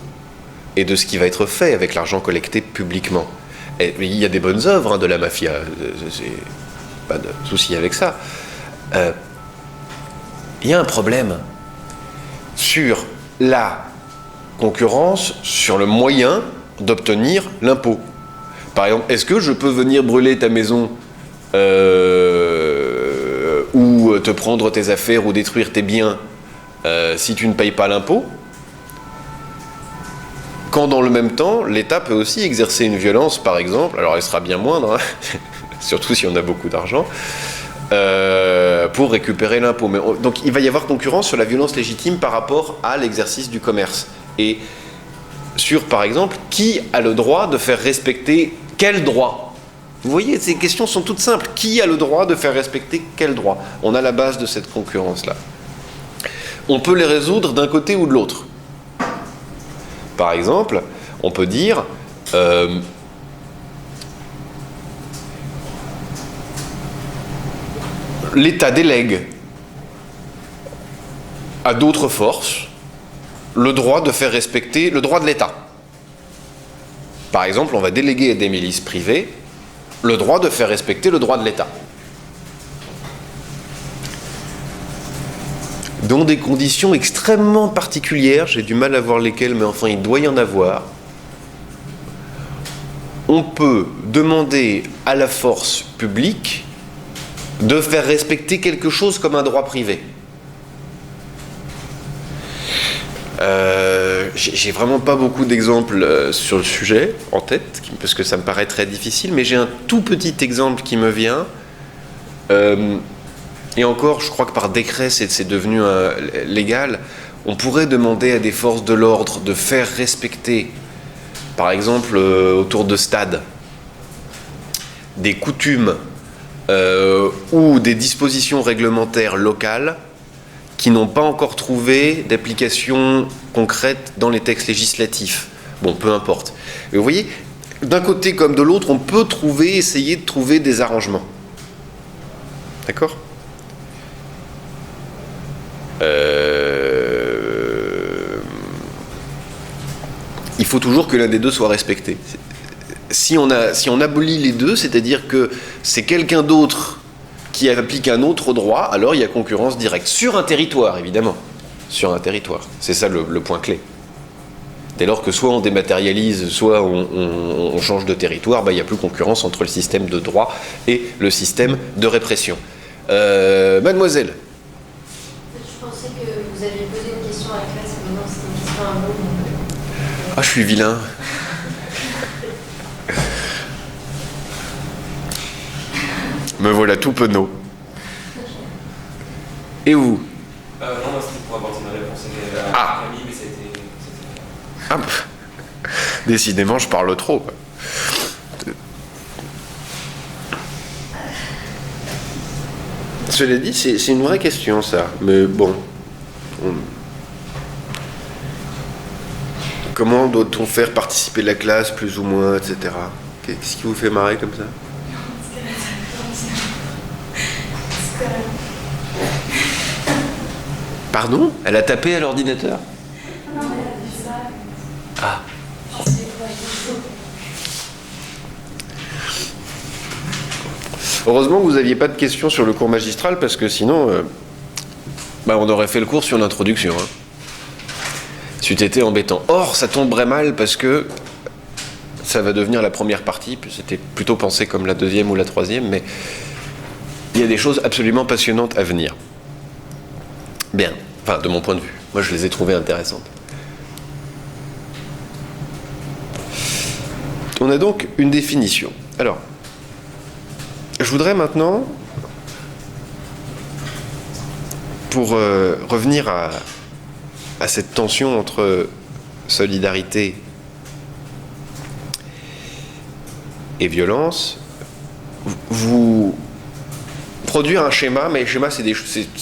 [SPEAKER 1] et de ce qui va être fait avec l'argent collecté publiquement, et il y a des bonnes œuvres de la mafia, c'est pas de souci avec ça. Il y a un problème sur la concurrence, sur le moyen d'obtenir l'impôt. Par exemple, est-ce que je peux venir brûler ta maison ou te prendre tes affaires ou détruire tes biens si tu ne payes pas l'impôt ? quand dans le même temps, l'État peut aussi exercer une violence, par exemple, alors elle sera bien moindre, hein, surtout si on a beaucoup d'argent, pour récupérer l'impôt. Donc il va y avoir concurrence sur la violence légitime par rapport à l'exercice du commerce. Et sur, par exemple, qui a le droit de faire respecter quel droit? Vous voyez, ces questions sont toutes simples. Qui a le droit de faire respecter quel droit? On a la base de cette concurrence-là. On peut les résoudre d'un côté ou de l'autre. Par exemple, on peut dire l'État délègue à d'autres forces le droit de faire respecter le droit de l'État. Par exemple, on va déléguer à des milices privées le droit de faire respecter le droit de l'État. Dans des conditions extrêmement particulières, j'ai du mal à voir lesquelles, mais enfin il doit y en avoir, on peut demander à la force publique de faire respecter quelque chose comme un droit privé. J'ai vraiment pas beaucoup d'exemples sur le sujet en tête, parce que ça me paraît très difficile, mais j'ai un tout petit exemple qui me vient. Et encore, je crois que par décret, c'est devenu légal. On pourrait demander à des forces de l'ordre de faire respecter, par exemple, autour de stades, des coutumes ou des dispositions réglementaires locales qui n'ont pas encore trouvé d'application concrète dans les textes législatifs. Bon, peu importe. Et vous voyez, d'un côté comme de l'autre, on peut essayer de trouver des arrangements. D'accord ? Il faut toujours que l'un des deux soit respecté. Si on abolit les deux, c'est-à-dire que c'est quelqu'un d'autre qui applique un autre droit, alors il y a concurrence directe. Sur un territoire, évidemment. Sur un territoire. C'est ça le point clé. Dès lors que soit on dématérialise, soit on change de territoire, il n'y a plus concurrence entre le système de droit et le système de répression. Mademoiselle.
[SPEAKER 5] Je pensais que vous aviez posé une question à la classe, mais non, c'était une question à vous.
[SPEAKER 1] Ah, je suis vilain. Me voilà tout penaud. Et vous?
[SPEAKER 4] Non, moi c'était pour apporter une réponse à Camille, mais c'était...
[SPEAKER 1] Ah, décidément, je parle trop. Cela dit, c'est une vraie question, ça. Mais bon. Comment doit-on faire participer la classe, plus ou moins, etc. Qu'est-ce qui vous fait marrer comme ça? Pardon? Elle a tapé à l'ordinateur?
[SPEAKER 2] Non, elle a dit ça.
[SPEAKER 1] Ah. Heureusement que vous n'aviez pas de questions sur le cours magistral, parce que sinon, on aurait fait le cours sur l'introduction. Hein. C'eût été embêtant. Or, ça tomberait mal, parce que ça va devenir la première partie, puis c'était plutôt pensé comme la deuxième ou la troisième, mais il y a des choses absolument passionnantes à venir. Bien, enfin, de mon point de vue. Moi, je les ai trouvées intéressantes. On a donc une définition. Alors, je voudrais maintenant, pour revenir à cette tension entre solidarité et violence, vous produire un schéma, mais le schéma c'est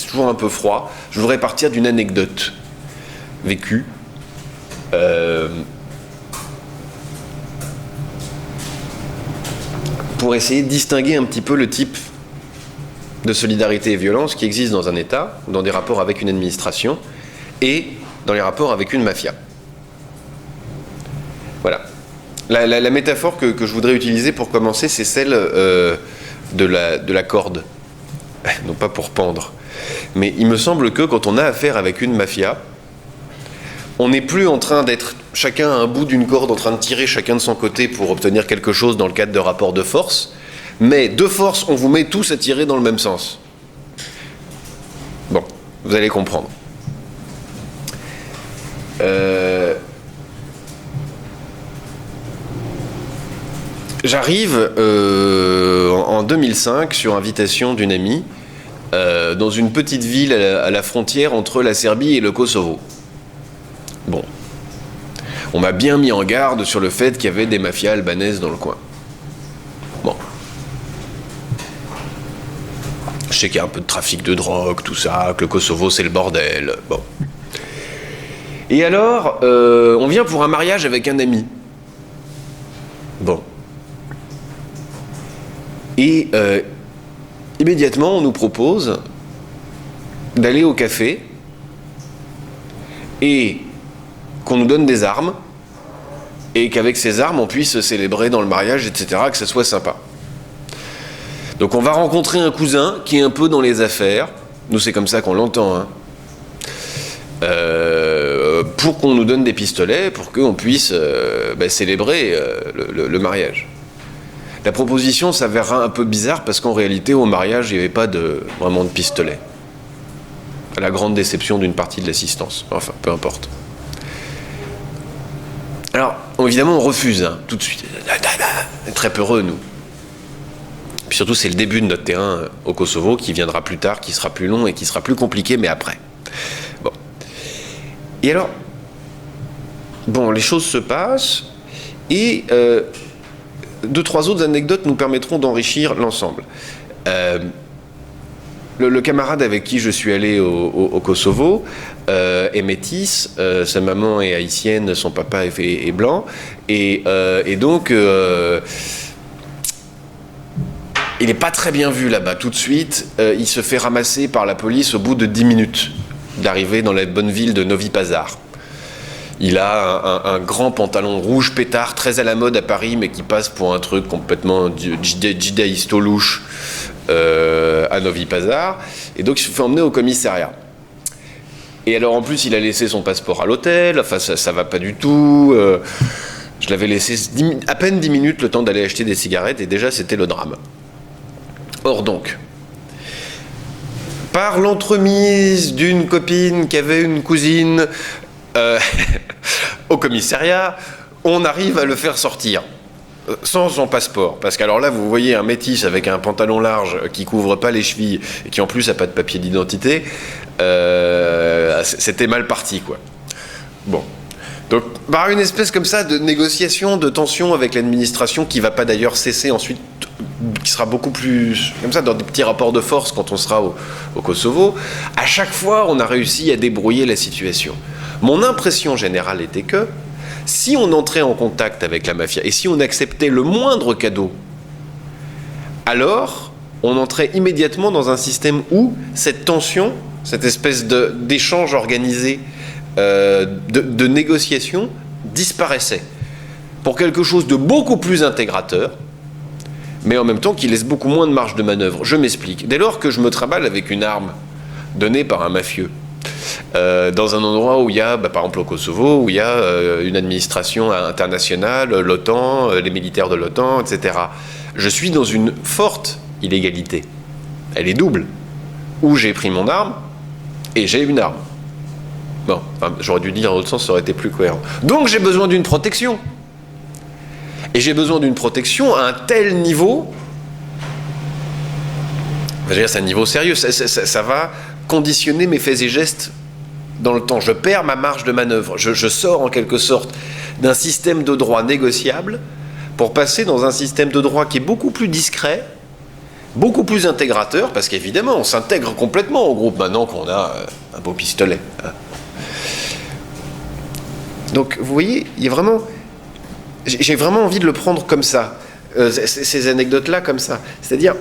[SPEAKER 1] toujours un peu froid. Je voudrais partir d'une anecdote vécue. Pour essayer de distinguer un petit peu le type de solidarité et violence qui existe dans un État, dans des rapports avec une administration, et dans les rapports avec une mafia. Voilà. La métaphore que je voudrais utiliser pour commencer, c'est celle de la corde. Non pas pour pendre. Mais il me semble que quand on a affaire avec une mafia, on n'est plus en train d'être chacun à un bout d'une corde en train de tirer chacun de son côté pour obtenir quelque chose dans le cadre de rapports de force, mais de force, on vous met tous à tirer dans le même sens. Bon, vous allez comprendre. J'arrive en 2005 sur invitation d'une amie dans une petite ville à la frontière entre la Serbie et le Kosovo. Bon. On m'a bien mis en garde sur le fait qu'il y avait des mafias albanaises dans le coin. Bon. Je sais qu'il y a un peu de trafic de drogue, tout ça, que le Kosovo c'est le bordel. Bon. Et alors, on vient pour un mariage avec un ami. Bon. Et immédiatement, on nous propose d'aller au café et qu'on nous donne des armes et qu'avec ces armes, on puisse célébrer dans le mariage, etc., que ça soit sympa. Donc on va rencontrer un cousin qui est un peu dans les affaires. Nous, c'est comme ça qu'on l'entend, hein. Pour qu'on nous donne des pistolets, pour qu'on puisse célébrer le mariage. La proposition s'avérera un peu bizarre parce qu'en réalité, au mariage, il n'y avait pas vraiment de pistolet. À la grande déception d'une partie de l'assistance. Enfin, peu importe. Alors, évidemment, on refuse, hein, tout de suite. On est très peureux, nous. Puis surtout, c'est le début de notre terrain au Kosovo qui viendra plus tard, qui sera plus long et qui sera plus compliqué, mais après. Bon. Et alors, les choses se passent et 2-3 autres anecdotes nous permettront d'enrichir l'ensemble. Le camarade avec qui je suis allé au Kosovo est métis, sa maman est haïtienne, son papa est blanc, et donc il n'est pas très bien vu là-bas tout de suite. Il se fait ramasser par la police au bout de 10 minutes d'arriver dans la bonne ville de Novi Pazar. Il a un grand pantalon rouge pétard, très à la mode à Paris, mais qui passe pour un truc complètement djihadiste louche à Novi Pazar. Et donc il se fait emmener au commissariat. Et alors en plus, il a laissé son passeport à l'hôtel. Enfin, ça va pas du tout. Je l'avais laissé à peine 10 minutes le temps d'aller acheter des cigarettes, et déjà c'était le drame. Or donc, par l'entremise d'une copine qui avait une cousine au commissariat, on arrive à le faire sortir sans son passeport, parce qu'alors là vous voyez un métis avec un pantalon large qui couvre pas les chevilles et qui en plus a pas de papier d'identité, c'était mal parti, quoi. Bon, donc par une espèce comme ça de négociation, de tension avec l'administration qui va pas d'ailleurs cesser ensuite, qui sera beaucoup plus comme ça dans des petits rapports de force quand on sera au Kosovo, à chaque fois on a réussi à débrouiller la situation. Mon impression générale était que si on entrait en contact avec la mafia et si on acceptait le moindre cadeau, alors on entrait immédiatement dans un système où cette tension, cette espèce d'échange organisé, de négociation, disparaissait pour quelque chose de beaucoup plus intégrateur, mais en même temps qui laisse beaucoup moins de marge de manœuvre. Je m'explique. Dès lors que je me trimballe avec une arme donnée par un mafieux, dans un endroit où il y a, par exemple au Kosovo, où il y a une administration internationale, l'OTAN, les militaires de l'OTAN, etc. Je suis dans une forte illégalité. Elle est double. Où j'ai pris mon arme et j'ai une arme. Bon, j'aurais dû dire dans l'autre sens, ça aurait été plus cohérent. Donc j'ai besoin d'une protection. Et j'ai besoin d'une protection à un tel niveau. Je veux dire, c'est un niveau sérieux. Ça va conditionner mes faits et gestes dans le temps. Je perds ma marge de manœuvre. Je sors en quelque sorte d'un système de droit négociable pour passer dans un système de droit qui est beaucoup plus discret, beaucoup plus intégrateur, parce qu'évidemment, on s'intègre complètement au groupe maintenant qu'on a un beau pistolet. Donc, vous voyez, il y a vraiment... J'ai vraiment envie de le prendre comme ça, ces anecdotes-là comme ça. C'est-à-dire,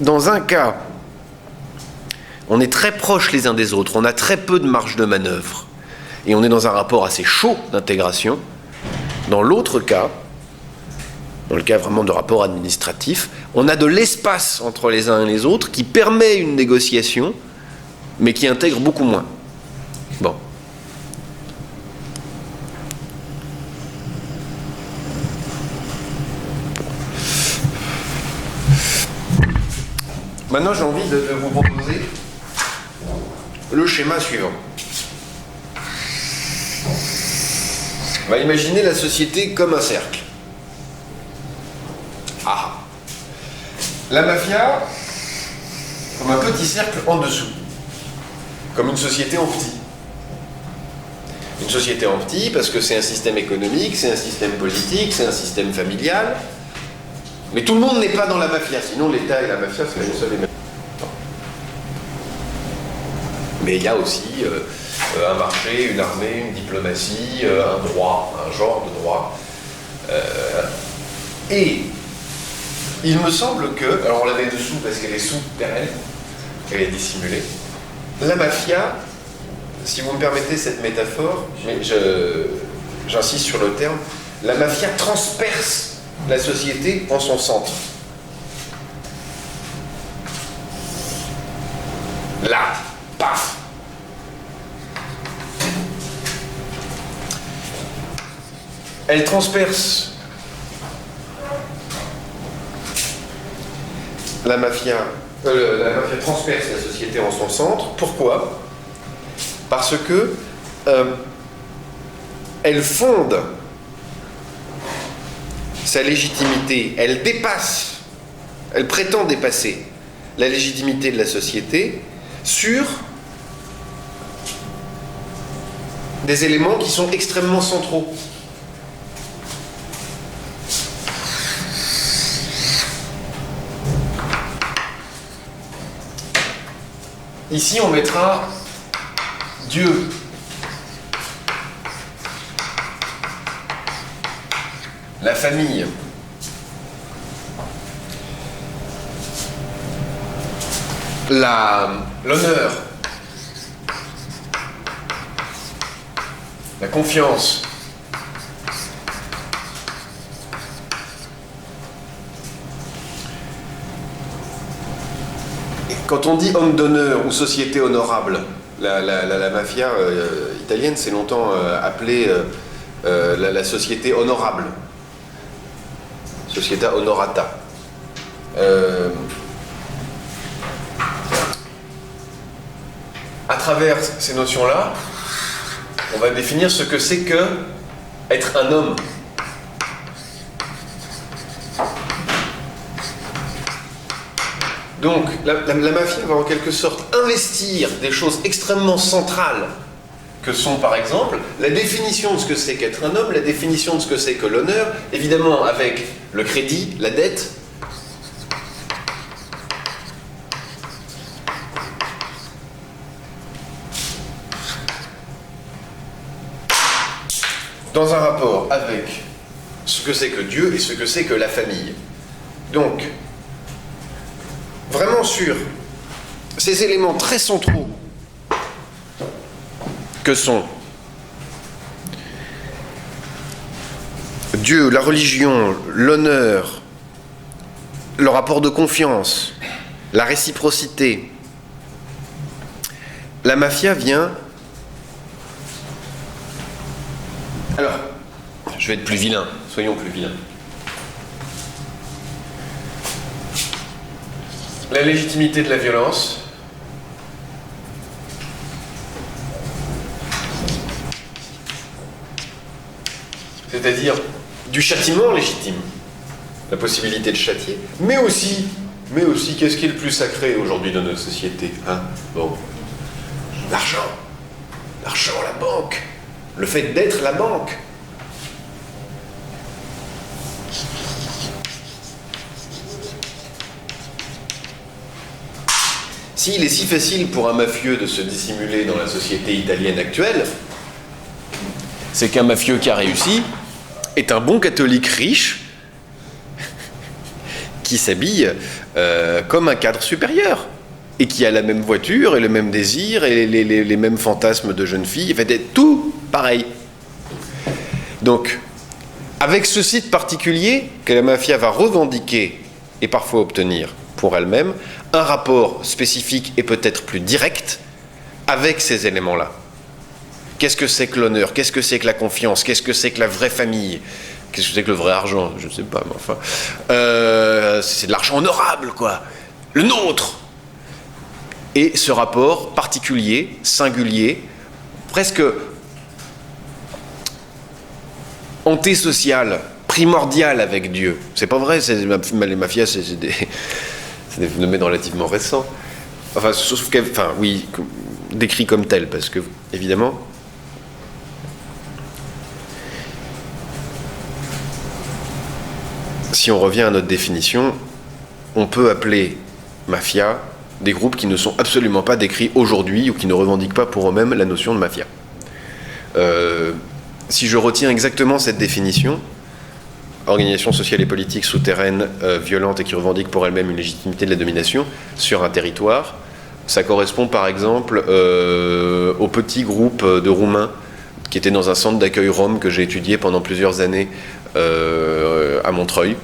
[SPEAKER 1] dans un cas, on est très proches les uns des autres, on a très peu de marge de manœuvre, et on est dans un rapport assez chaud d'intégration. Dans l'autre cas, dans le cas vraiment de rapport administratif, on a de l'espace entre les uns et les autres qui permet une négociation, mais qui intègre beaucoup moins. Bon. Maintenant, j'ai envie de vous proposer le schéma suivant. On va imaginer la société comme un cercle. Ah. La mafia, comme un petit cercle en dessous, comme une société en petit. Une société en petit parce que c'est un système économique, c'est un système politique, c'est un système familial. Mais tout le monde n'est pas dans la mafia, sinon l'État et la mafia seraient les seuls et mêmes. Mais il y a aussi un marché, une armée, une diplomatie, un droit, un genre de droit. Et il me semble que, alors on la met dessous parce qu'elle est souterraine, elle est dissimulée, la mafia, si vous me permettez cette métaphore, mais j'insiste sur le terme, la mafia transperce la société en son centre. Là, paf! Elle transperce la mafia transperce la société en son centre. Pourquoi? Parce que elle fonde sa légitimité, elle dépasse, elle prétend dépasser la légitimité de la société sur des éléments qui sont extrêmement centraux. Ici, on mettra Dieu. La famille. L'honneur. La confiance. Et quand on dit homme d'honneur ou société honorable, la mafia italienne s'est longtemps appelée la société honorable. Società honorata. À travers ces notions-là, on va définir ce que c'est que être un homme. Donc, la mafia va en quelque sorte investir des choses extrêmement centrales que sont par exemple la définition de ce que c'est qu'être un homme, la définition de ce que c'est que l'honneur, évidemment avec le crédit, la dette. Dans un rapport avec ce que c'est que Dieu et ce que c'est que la famille. Donc, vraiment sur ces éléments très centraux que sont Dieu, la religion, l'honneur, le rapport de confiance, la réciprocité. La mafia vient... Alors, je vais être plus vilain, soyons plus vilains. La légitimité de la violence, c'est-à-dire du châtiment légitime, la possibilité de châtier, mais aussi, qu'est-ce qui est le plus sacré aujourd'hui dans notre société, hein? Bon, l'argent, la banque, le fait d'être la banque. S'il est si facile pour un mafieux de se dissimuler dans la société italienne actuelle, c'est qu'un mafieux qui a réussi est un bon catholique riche qui s'habille comme un cadre supérieur et qui a la même voiture et le même désir et les mêmes fantasmes de jeune fille, en fait, tout pareil. Donc, avec ce site particulier que la mafia va revendiquer et parfois obtenir pour elle-même, un rapport spécifique et peut-être plus direct avec ces éléments-là. Qu'est-ce que c'est que l'honneur? Qu'est-ce que c'est que la confiance? Qu'est-ce que c'est que la vraie famille? Qu'est-ce que c'est que le vrai argent? Je ne sais pas, mais enfin... c'est de l'argent honorable, quoi. Le nôtre! Et ce rapport particulier, singulier, presque antisocial, primordial avec Dieu. C'est pas vrai, les mafias, c'est des phénomènes relativement récents. Enfin, sauf oui, décrit comme tel, parce que, évidemment, si on revient à notre définition, on peut appeler mafia des groupes qui ne sont absolument pas décrits aujourd'hui ou qui ne revendiquent pas pour eux-mêmes la notion de mafia. Si je retiens exactement cette définition, organisation sociale et politique souterraine, violente et qui revendique pour elle-même une légitimité de la domination sur un territoire, ça correspond par exemple au petit groupe de Roumains qui étaient dans un centre d'accueil Rome que j'ai étudié pendant plusieurs années à Montreuil.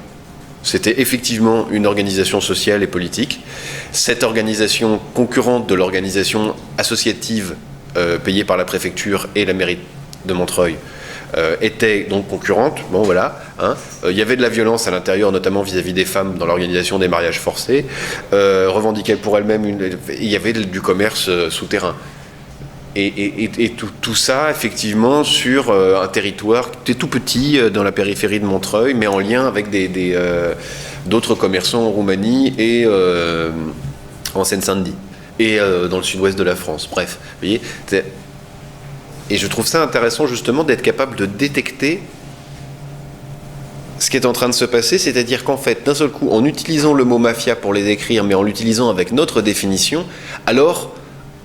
[SPEAKER 1] C'était effectivement une organisation sociale et politique. Cette organisation concurrente de l'organisation associative payée par la préfecture et la mairie de Montreuil était donc concurrente. Bon, voilà. Il y avait de la violence à l'intérieur, notamment vis-à-vis des femmes dans l'organisation des mariages forcés. Revendiquait pour elle-même il y avait du commerce souterrain. Et tout ça, effectivement, sur un territoire qui était tout petit, dans la périphérie de Montreuil, mais en lien avec d'autres commerçants en Roumanie et en Seine-Saint-Denis, et dans le sud-ouest de la France. Bref, vous voyez, et je trouve ça intéressant, justement, d'être capable de détecter ce qui est en train de se passer, c'est-à-dire qu'en fait, d'un seul coup, en utilisant le mot mafia pour les décrire, mais en l'utilisant avec notre définition, alors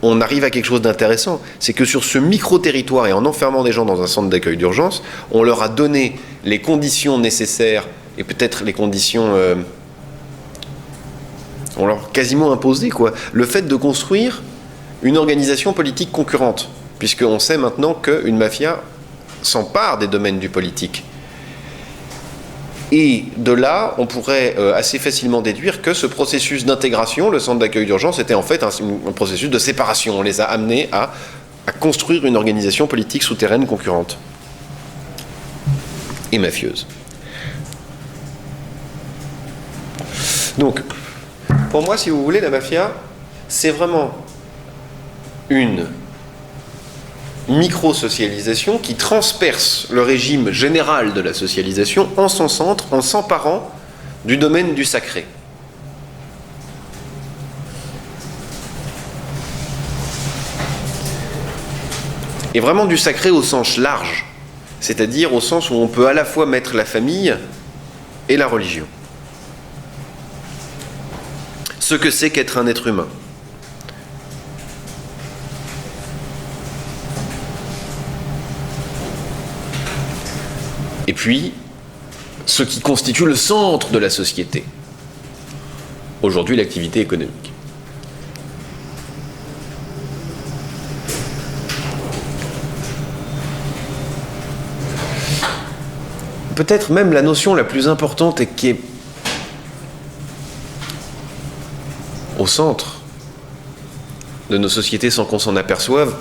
[SPEAKER 1] on arrive à quelque chose d'intéressant. C'est que sur ce micro-territoire, et en enfermant des gens dans un centre d'accueil d'urgence, on leur a donné les conditions nécessaires, et peut-être les conditions... on leur a quasiment imposé, quoi. Le fait de construire une organisation politique concurrente, puisqu'on sait maintenant qu'une mafia s'empare des domaines du politique. Et de là, on pourrait assez facilement déduire que ce processus d'intégration, le centre d'accueil d'urgence, était en fait un processus de séparation. On les a amenés à construire une organisation politique souterraine concurrente et mafieuse. Donc, pour moi, si vous voulez, la mafia, c'est vraiment une micro-socialisation qui transperce le régime général de la socialisation en son centre, en s'emparant du domaine du sacré. Et vraiment du sacré au sens large, c'est-à-dire au sens où on peut à la fois mettre la famille et la religion. Ce que c'est qu'être un être humain. Et puis, ce qui constitue le centre de la société. Aujourd'hui, l'activité économique. Peut-être même la notion la plus importante et qui est au centre de nos sociétés sans qu'on s'en aperçoive,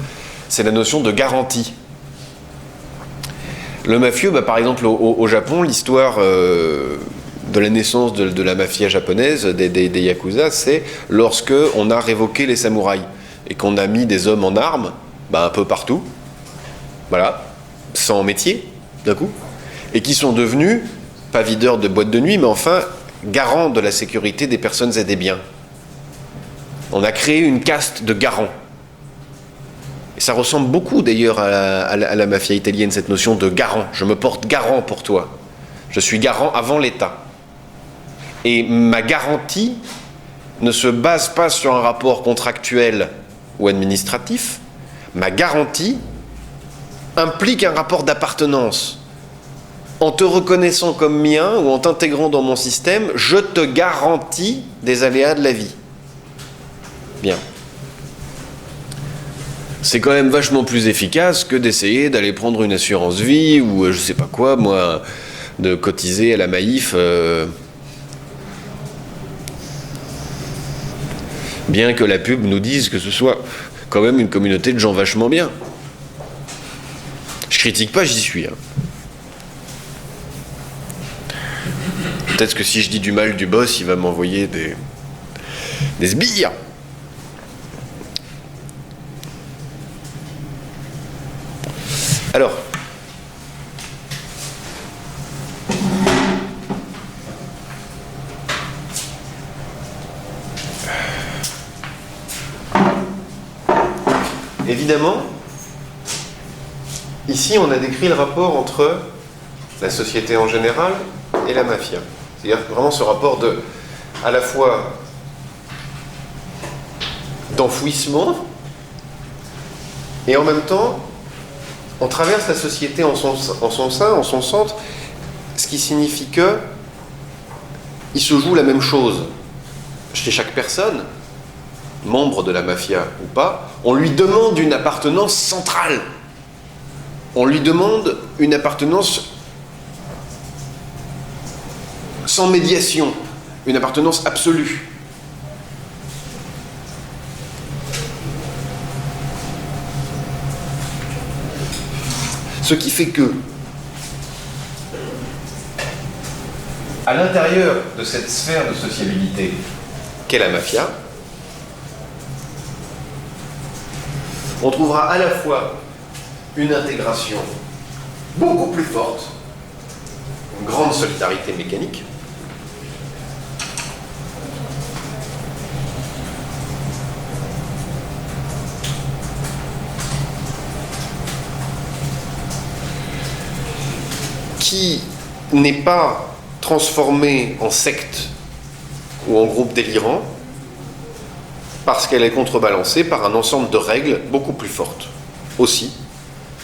[SPEAKER 1] c'est la notion de garantie. Le mafieux, par exemple au Japon, l'histoire de la naissance de la mafia japonaise, des yakuza, c'est lorsque on a révoqué les samouraïs et qu'on a mis des hommes en armes, un peu partout, voilà, sans métier, d'un coup, et qui sont devenus, pas videurs de boîtes de nuit, mais enfin, garants de la sécurité des personnes et des biens. On a créé une caste de garants. Et ça ressemble beaucoup d'ailleurs à la mafia italienne, cette notion de garant. Je me porte garant pour toi. Je suis garant avant l'État. Et ma garantie ne se base pas sur un rapport contractuel ou administratif. Ma garantie implique un rapport d'appartenance. En te reconnaissant comme mien ou en t'intégrant dans mon système, je te garantis des aléas de la vie. Bien. C'est quand même vachement plus efficace que d'essayer d'aller prendre une assurance vie ou je sais pas quoi, moi, de cotiser à la Maïf. Bien que la pub nous dise que ce soit quand même une communauté de gens vachement bien. Je critique pas, j'y suis. Peut-être que si je dis du mal du boss, il va m'envoyer des sbires. Alors, Évidemment, ici on a décrit le rapport entre la société en général et la mafia. C'est-à-dire vraiment ce rapport à la fois d'enfouissement et en même temps on traverse la société en son sein, en son centre, ce qui signifie que il se joue la même chose chez chaque personne, membre de la mafia ou pas. On lui demande une appartenance centrale, on lui demande une appartenance sans médiation, une appartenance absolue. Ce qui fait que, à l'intérieur de cette sphère de sociabilité qu'est la mafia, on trouvera à la fois une intégration beaucoup plus forte, une grande solidarité mécanique, qui n'est pas transformée en secte ou en groupe délirant, parce qu'elle est contrebalancée par un ensemble de règles beaucoup plus fortes aussi,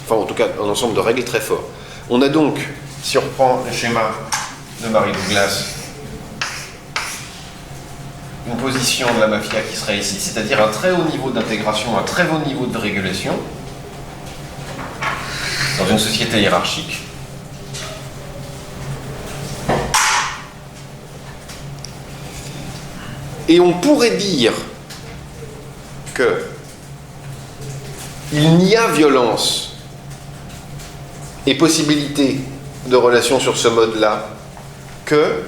[SPEAKER 1] enfin en tout cas un ensemble de règles très fort. On a donc, si on reprend le schéma de Mary Douglas, une position de la mafia qui serait ici, c'est-à-dire un très haut niveau d'intégration, un très haut niveau de régulation dans une société hiérarchique. Et on pourrait dire que il n'y a violence et possibilité de relation sur ce mode-là que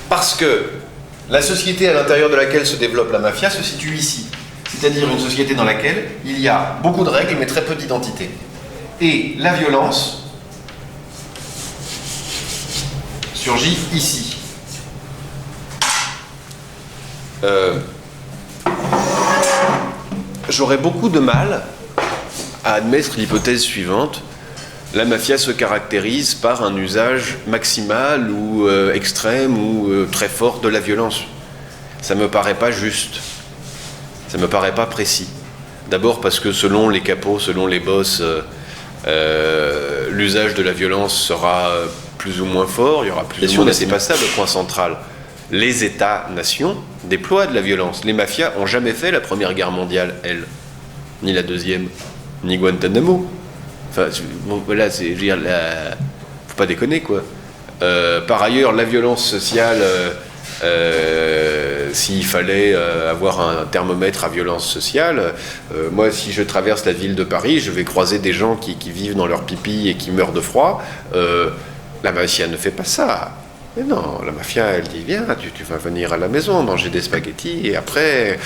[SPEAKER 1] parce que la société à l'intérieur de laquelle se développe la mafia se situe ici. C'est-à-dire une société dans laquelle il y a beaucoup de règles mais très peu d'identité. Et la violence surgit ici. J'aurais beaucoup de mal à admettre l'hypothèse suivante: la mafia se caractérise par un usage maximal ou extrême ou très fort de la violence. Ça me paraît pas juste, ça me paraît pas précis. D'abord parce que selon les capos, selon les boss, l'usage de la violence sera plus ou moins fort, il y aura plus ou moins. C'est pas ça le point central. Les États-nations déploient de la violence. Les mafias n'ont jamais fait la Première Guerre mondiale, elles. Ni la Deuxième, ni Guantanamo. Enfin, bon, voilà, c'est, je veux dire, faut pas déconner, quoi. Par ailleurs, la violence sociale, s'il fallait avoir un thermomètre à violence sociale, moi, si je traverse la ville de Paris, je vais croiser des gens qui vivent dans leur pipi et qui meurent de froid. La mafia ne fait pas ça. Mais non, la mafia, elle dit, viens, tu vas venir à la maison manger des spaghettis et après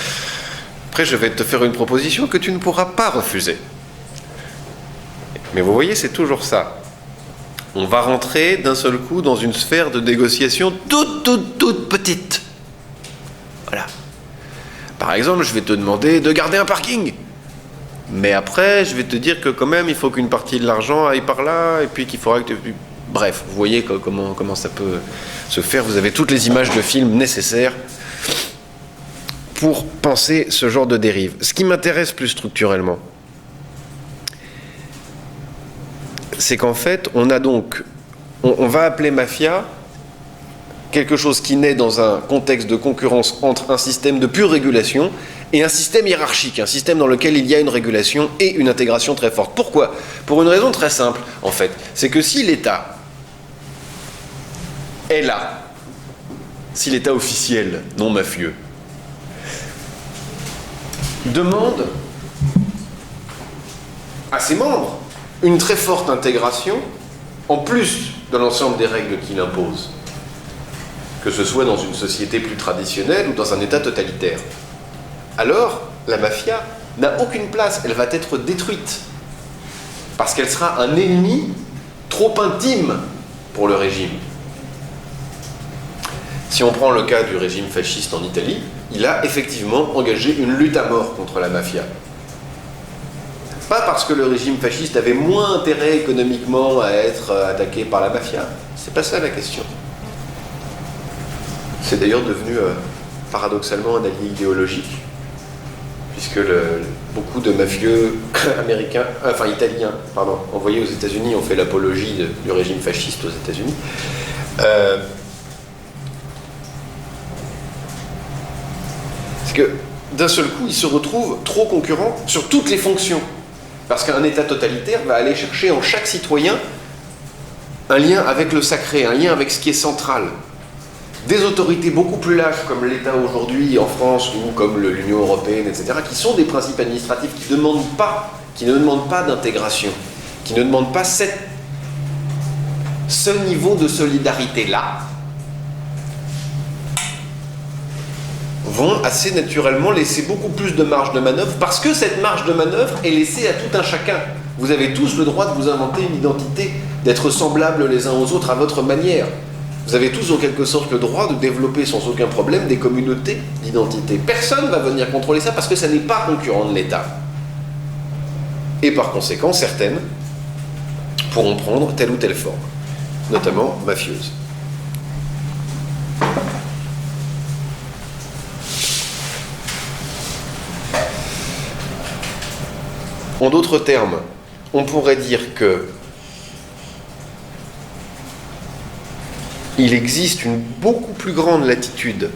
[SPEAKER 1] je vais te faire une proposition que tu ne pourras pas refuser. Mais vous voyez, c'est toujours ça. On va rentrer d'un seul coup dans une sphère de négociation toute petite. Voilà. Par exemple, je vais te demander de garder un parking. Mais après, je vais te dire que quand même, il faut qu'une partie de l'argent aille par là et puis qu'il faudra que tu... Bref, vous voyez comment ça peut se faire. Vous avez toutes les images de films nécessaires pour penser ce genre de dérive. Ce qui m'intéresse plus structurellement, c'est qu'en fait, on a donc... On va appeler mafia quelque chose qui naît dans un contexte de concurrence entre un système de pure régulation et un système hiérarchique, un système dans lequel il y a une régulation et une intégration très forte. Pourquoi ? Pour une raison très simple, en fait. C'est que si l'État est là, si l'État officiel, non mafieux, demande à ses membres une très forte intégration, en plus de l'ensemble des règles qu'il impose, que ce soit dans une société plus traditionnelle ou dans un État totalitaire, alors la mafia n'a aucune place, elle va être détruite, parce qu'elle sera un ennemi trop intime pour le régime. Si on prend le cas du régime fasciste en Italie, il a effectivement engagé une lutte à mort contre la mafia. Pas parce que le régime fasciste avait moins intérêt économiquement à être attaqué par la mafia. C'est pas ça la question. C'est d'ailleurs devenu paradoxalement un allié idéologique, puisque beaucoup de mafieux italiens, envoyés aux États-Unis ont fait l'apologie du régime fasciste aux États-Unis. C'est que d'un seul coup, ils se retrouvent trop concurrents sur toutes les fonctions. Parce qu'un État totalitaire va aller chercher en chaque citoyen un lien avec le sacré, un lien avec ce qui est central. Des autorités beaucoup plus lâches, comme l'État aujourd'hui en France ou comme l'Union européenne, etc., qui sont des principes administratifs qui ne demandent pas d'intégration, qui ne demandent pas ce niveau de solidarité-là, vont assez naturellement laisser beaucoup plus de marge de manœuvre, parce que cette marge de manœuvre est laissée à tout un chacun. Vous avez tous le droit de vous inventer une identité, d'être semblables les uns aux autres à votre manière. Vous avez tous en quelque sorte le droit de développer sans aucun problème des communautés d'identité. Personne ne va venir contrôler ça parce que ça n'est pas concurrent de l'État. Et par conséquent, certaines pourront prendre telle ou telle forme, notamment mafieuses. En d'autres termes, on pourrait dire que il existe une beaucoup plus grande latitude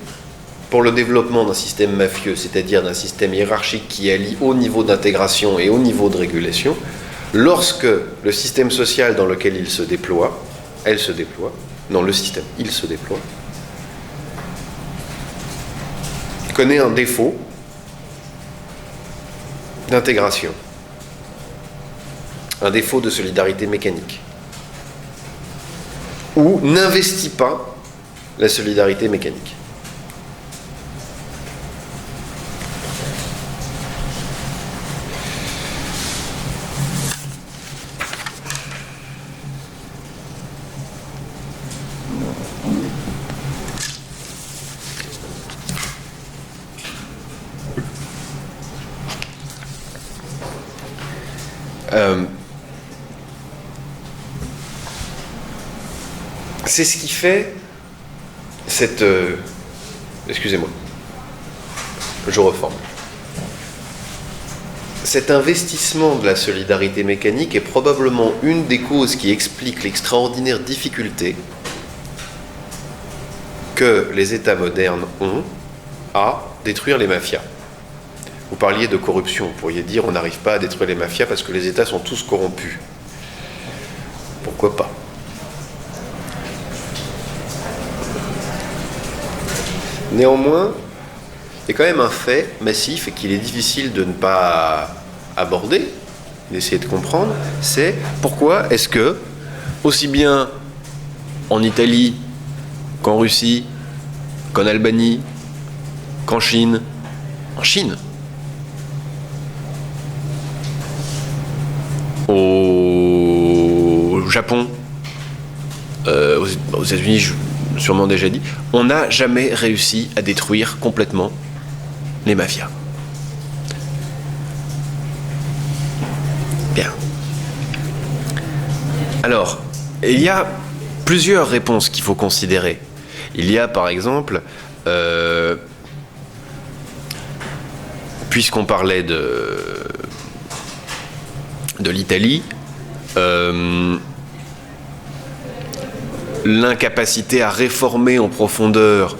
[SPEAKER 1] pour le développement d'un système mafieux, c'est-à-dire d'un système hiérarchique qui allie haut niveau d'intégration et haut niveau de régulation, lorsque le système social dans lequel il se déploie, il se déploie, connaît un défaut d'intégration, un défaut de solidarité mécanique, ou n'investit pas la solidarité mécanique. C'est ce qui fait cette... excusez-moi, je reforme. Cet investissement de la solidarité mécanique est probablement une des causes qui explique l'extraordinaire difficulté que les États modernes ont à détruire les mafias. Vous parliez de corruption, vous pourriez dire on n'arrive pas à détruire les mafias parce que les États sont tous corrompus. Pourquoi pas ? Néanmoins, il y a quand même un fait massif et qu'il est difficile de ne pas aborder, d'essayer de comprendre, c'est pourquoi est-ce que, aussi bien en Italie qu'en Russie, qu'en Albanie, qu'en Chine, au Japon, aux États-Unis, sûrement déjà dit, on n'a jamais réussi à détruire complètement les mafias. Bien. Alors, il y a plusieurs réponses qu'il faut considérer. Il y a par exemple, puisqu'on parlait de l'Italie, l'incapacité à réformer en profondeur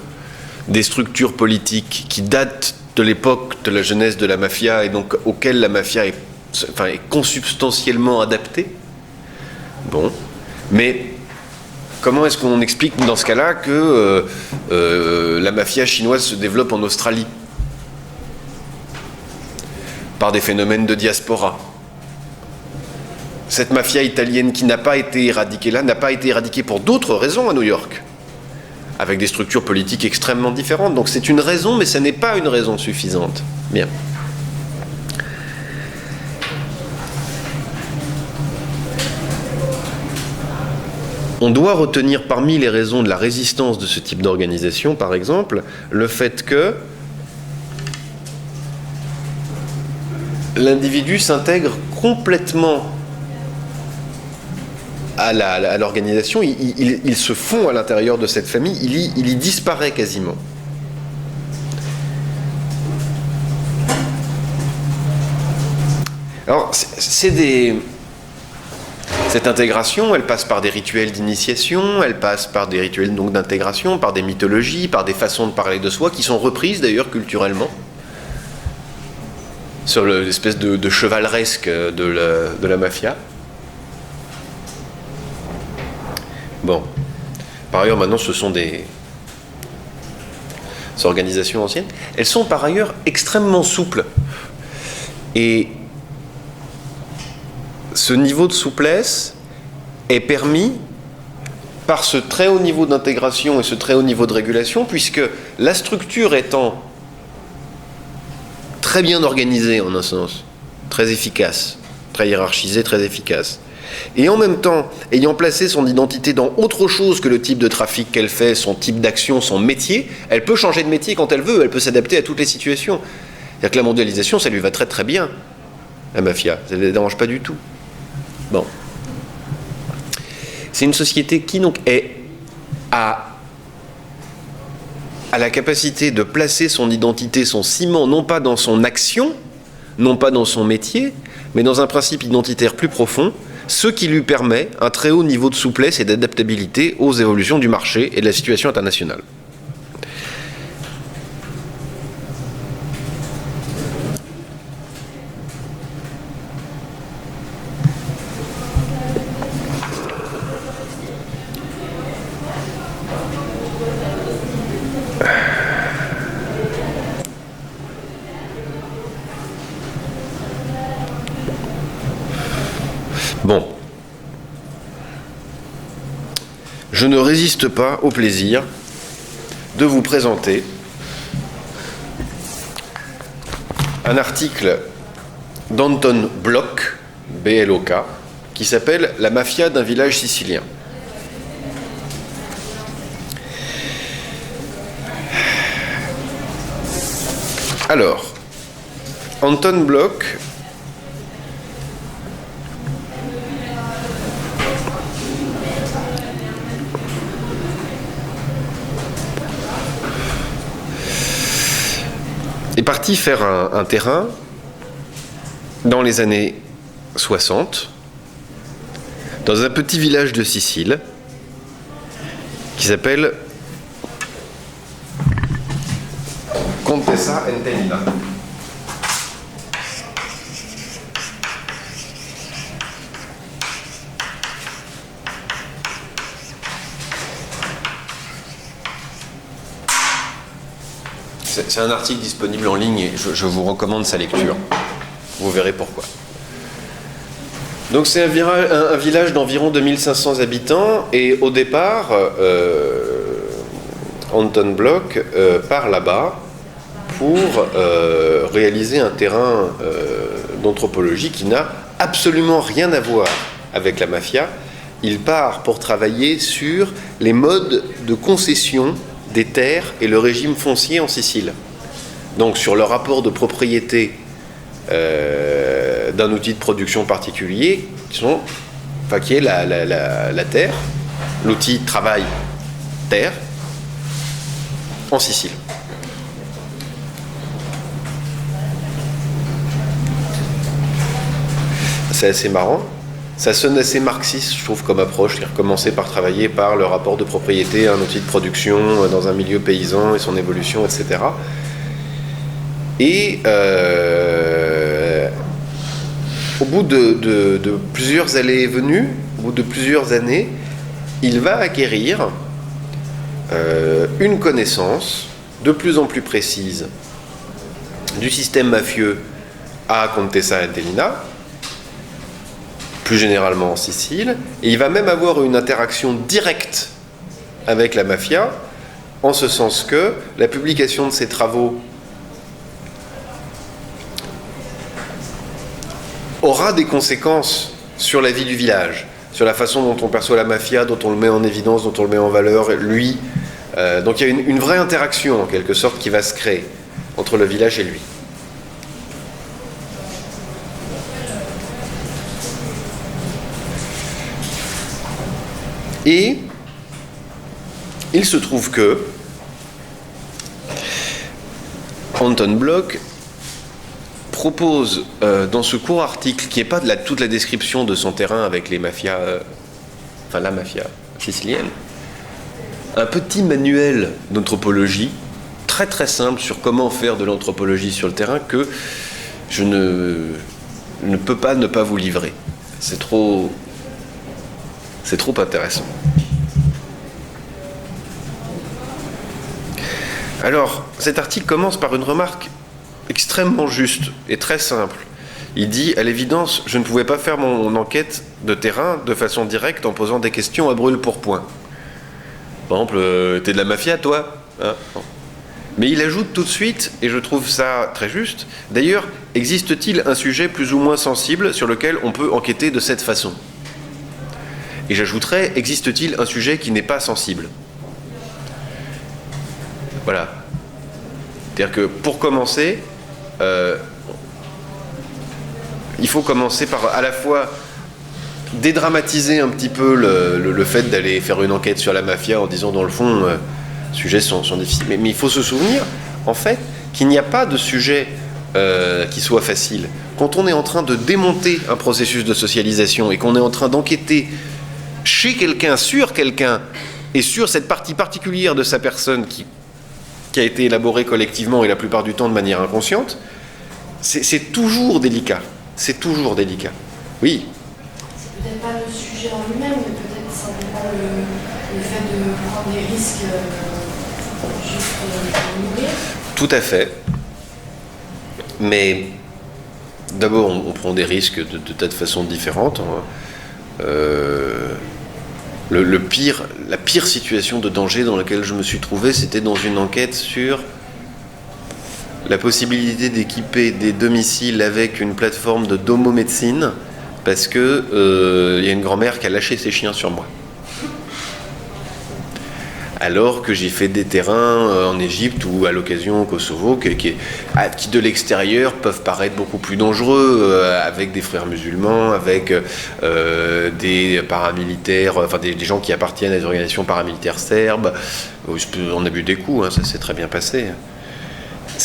[SPEAKER 1] des structures politiques qui datent de l'époque de la jeunesse de la mafia et donc auxquelles la mafia est consubstantiellement adaptée. Bon, mais comment est-ce qu'on explique dans ce cas-là que la mafia chinoise se développe en Australie par des phénomènes de diaspora ? Cette mafia italienne qui n'a pas été éradiquée là, n'a pas été éradiquée pour d'autres raisons à New York, avec des structures politiques extrêmement différentes. Donc c'est une raison, mais ce n'est pas une raison suffisante. Bien. On doit retenir parmi les raisons de la résistance de ce type d'organisation, par exemple, le fait que l'individu s'intègre complètement à l'organisation, il se fond à l'intérieur de cette famille, il y disparaît quasiment. Alors, cette intégration, elle passe par des rituels d'initiation, elle passe par des rituels donc d'intégration, par des mythologies, par des façons de parler de soi, qui sont reprises d'ailleurs culturellement, sur l'espèce de chevaleresque de la mafia. Bon. Par ailleurs, maintenant, ce sont des organisations anciennes. Elles sont par ailleurs extrêmement souples. Et ce niveau de souplesse est permis par ce très haut niveau d'intégration et ce très haut niveau de régulation, puisque la structure étant très bien organisée en un sens, très efficace, très hiérarchisée, très efficace, et en même temps, ayant placé son identité dans autre chose que le type de trafic qu'elle fait, son type d'action, son métier, elle peut changer de métier quand elle veut, elle peut s'adapter à toutes les situations. C'est-à-dire que la mondialisation, ça lui va très très bien, la mafia, ça ne les dérange pas du tout. Bon. C'est une société qui donc a la capacité de placer son identité, son ciment, non pas dans son action, non pas dans son métier, mais dans un principe identitaire plus profond, ce qui lui permet un très haut niveau de souplesse et d'adaptabilité aux évolutions du marché et de la situation internationale. Bon, je ne résiste pas au plaisir de vous présenter un article d'Anton Bloch, B-L-O-K, qui s'appelle « La mafia d'un village sicilien ». Alors, Anton Bloch est parti faire un terrain dans les années 60 dans un petit village de Sicile qui s'appelle Contessa Entellina. C'est un article disponible en ligne et je vous recommande sa lecture. Vous verrez pourquoi. Donc c'est un village d'environ 2500 habitants et au départ, Anton Bloch part là-bas pour réaliser un terrain d'anthropologie qui n'a absolument rien à voir avec la mafia. Il part pour travailler sur les modes de concession des terres et le régime foncier en Sicile. Donc sur le rapport de propriété d'un outil de production particulier, qui est la terre, l'outil travail terre, en Sicile. C'est assez marrant. Ça sonne assez marxiste, je trouve, comme approche, c'est-à-dire commencer par travailler par le rapport de propriété, un outil de production dans un milieu paysan et son évolution, etc. Et au bout de plusieurs allées et venues, au bout de plusieurs années, il va acquérir une connaissance de plus en plus précise du système mafieux à Contessa Entellina, plus généralement en Sicile, et il va même avoir une interaction directe avec la mafia, en ce sens que la publication de ses travaux aura des conséquences sur la vie du village, sur la façon dont on perçoit la mafia, dont on le met en évidence, dont on le met en valeur, lui. Donc il y a une vraie interaction, en quelque sorte, qui va se créer entre le village et lui. Et il se trouve que Anton Bloch propose dans ce court article, qui n'est pas toute la description de son terrain avec les mafias, la mafia sicilienne, un petit manuel d'anthropologie très très simple sur comment faire de l'anthropologie sur le terrain que je ne peux pas ne pas vous livrer. C'est trop intéressant. Alors, cet article commence par une remarque extrêmement juste et très simple. Il dit, à l'évidence, je ne pouvais pas faire mon enquête de terrain de façon directe en posant des questions à brûle-pourpoint. Par exemple, t'es de la mafia, toi, hein? Mais il ajoute tout de suite, et je trouve ça très juste, d'ailleurs, existe-t-il un sujet plus ou moins sensible sur lequel on peut enquêter de cette façon? Et j'ajouterais, existe-t-il un sujet qui n'est pas sensible? Voilà. C'est-à-dire que pour commencer, il faut commencer par à la fois dédramatiser un petit peu le fait d'aller faire une enquête sur la mafia en disant dans le fond, sujets sont difficiles. Mais il faut se souvenir, en fait, qu'il n'y a pas de sujet qui soit facile. Quand on est en train de démonter un processus de socialisation et qu'on est en train d'enquêter chez quelqu'un, sur quelqu'un, et sur cette partie particulière de sa personne qui a été élaborée collectivement et la plupart du temps de manière inconsciente, c'est toujours délicat. C'est toujours délicat. Oui.
[SPEAKER 2] C'est peut-être pas le sujet en lui-même, mais peut-être simplement le fait de prendre des risques juste pour mourir.
[SPEAKER 1] Tout à fait. Mais d'abord, on prend des risques de tas de façons différentes. La pire situation de danger dans laquelle je me suis trouvé, c'était dans une enquête sur la possibilité d'équiper des domiciles avec une plateforme de domomédecine parce que y a une grand-mère qui a lâché ses chiens sur moi. Alors que j'ai fait des terrains en Égypte ou à l'occasion au Kosovo qui de l'extérieur peuvent paraître beaucoup plus dangereux, avec des frères musulmans, avec des paramilitaires, enfin des gens qui appartiennent à des organisations paramilitaires serbes. On a bu des coups, hein, ça s'est très bien passé.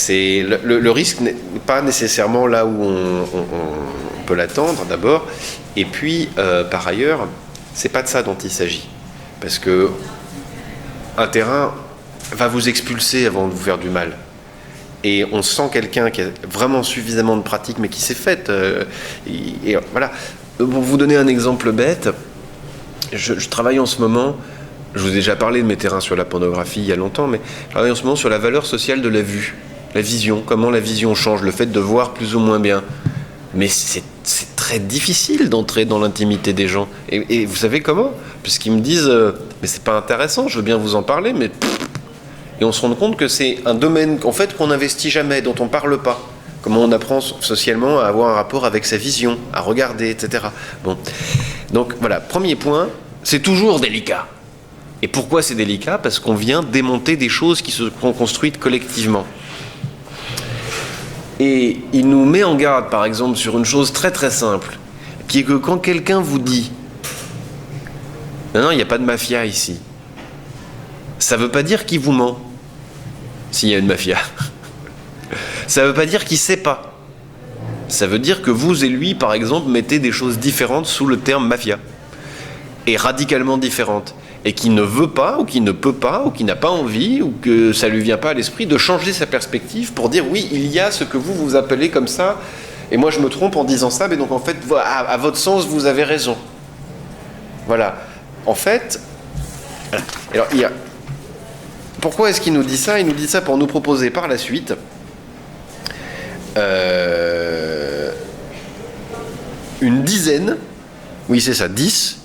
[SPEAKER 1] Le risque n'est pas nécessairement là où on peut l'attendre d'abord, et puis par ailleurs, c'est pas de ça dont il s'agit, parce que un terrain va vous expulser avant de vous faire du mal. Et on sent quelqu'un qui a vraiment suffisamment de pratique, mais qui s'est fait. Et voilà. Pour vous donner un exemple bête, je travaille en ce moment, je vous ai déjà parlé de mes terrains sur la pornographie il y a longtemps, mais je travaille en ce moment sur la valeur sociale de la vue, la vision, comment la vision change, le fait de voir plus ou moins bien. Mais c'est très difficile d'entrer dans l'intimité des gens. Et vous savez comment? Puisqu'ils me disent mais c'est pas intéressant, je veux bien vous en parler, mais et on se rend compte que c'est un domaine en fait qu'on n'investit jamais, dont on parle pas. Comment on apprend socialement à avoir un rapport avec sa vision, à regarder, etc. Bon, donc voilà, premier point, c'est toujours délicat. Et pourquoi c'est délicat? Parce qu'on vient démonter des choses qui se sont construites collectivement. Et il nous met en garde, par exemple, sur une chose très très simple, qui est que quand quelqu'un vous dit « Non, il n'y a pas de mafia ici », ça ne veut pas dire qu'il vous ment, s'il y a une mafia. Ça ne veut pas dire qu'il ne sait pas. Ça veut dire que vous et lui, par exemple, mettez des choses différentes sous le terme mafia. Et radicalement différentes. Et qui ne veut pas, ou qui ne peut pas, ou qui n'a pas envie, ou que ça ne lui vient pas à l'esprit de changer sa perspective pour dire oui, il y a ce que vous appelez comme ça, et moi je me trompe en disant ça, mais donc en fait, à votre sens, vous avez raison. Voilà. En fait, alors pourquoi est-ce qu'il nous dit ça? Il nous dit ça pour nous proposer par la suite une dizaine, oui c'est ça, 10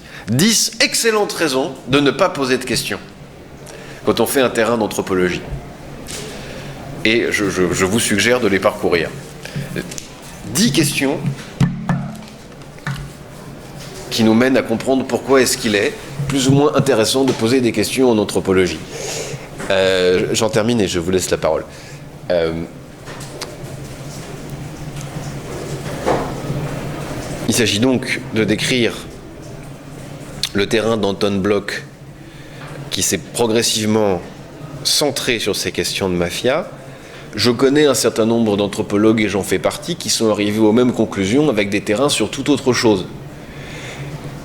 [SPEAKER 1] excellentes raisons de ne pas poser de questions quand on fait un terrain d'anthropologie. Et je vous suggère de les parcourir. 10 questions qui nous mènent à comprendre pourquoi est-ce qu'il est plus ou moins intéressant de poser des questions en anthropologie. J'en termine et je vous laisse la parole. Il s'agit donc de décrire le terrain d'Anton Bloch, qui s'est progressivement centré sur ces questions de mafia, je connais un certain nombre d'anthropologues, et j'en fais partie, qui sont arrivés aux mêmes conclusions avec des terrains sur toute autre chose.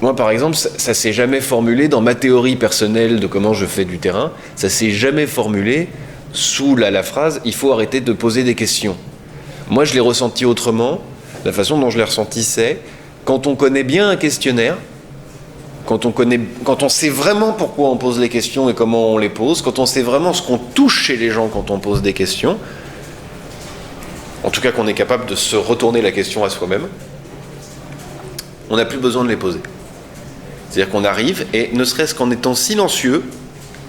[SPEAKER 1] Moi, par exemple, ça s'est jamais formulé dans ma théorie personnelle de comment je fais du terrain, ça s'est jamais formulé sous la phrase « il faut arrêter de poser des questions ». Moi, je l'ai ressenti autrement. La façon dont je l'ai ressenti, c'est quand on connaît bien un questionnaire, quand on sait vraiment pourquoi on pose les questions et comment on les pose, quand on sait vraiment ce qu'on touche chez les gens quand on pose des questions, en tout cas qu'on est capable de se retourner la question à soi-même, on n'a plus besoin de les poser. C'est-à-dire qu'on arrive, et ne serait-ce qu'en étant silencieux,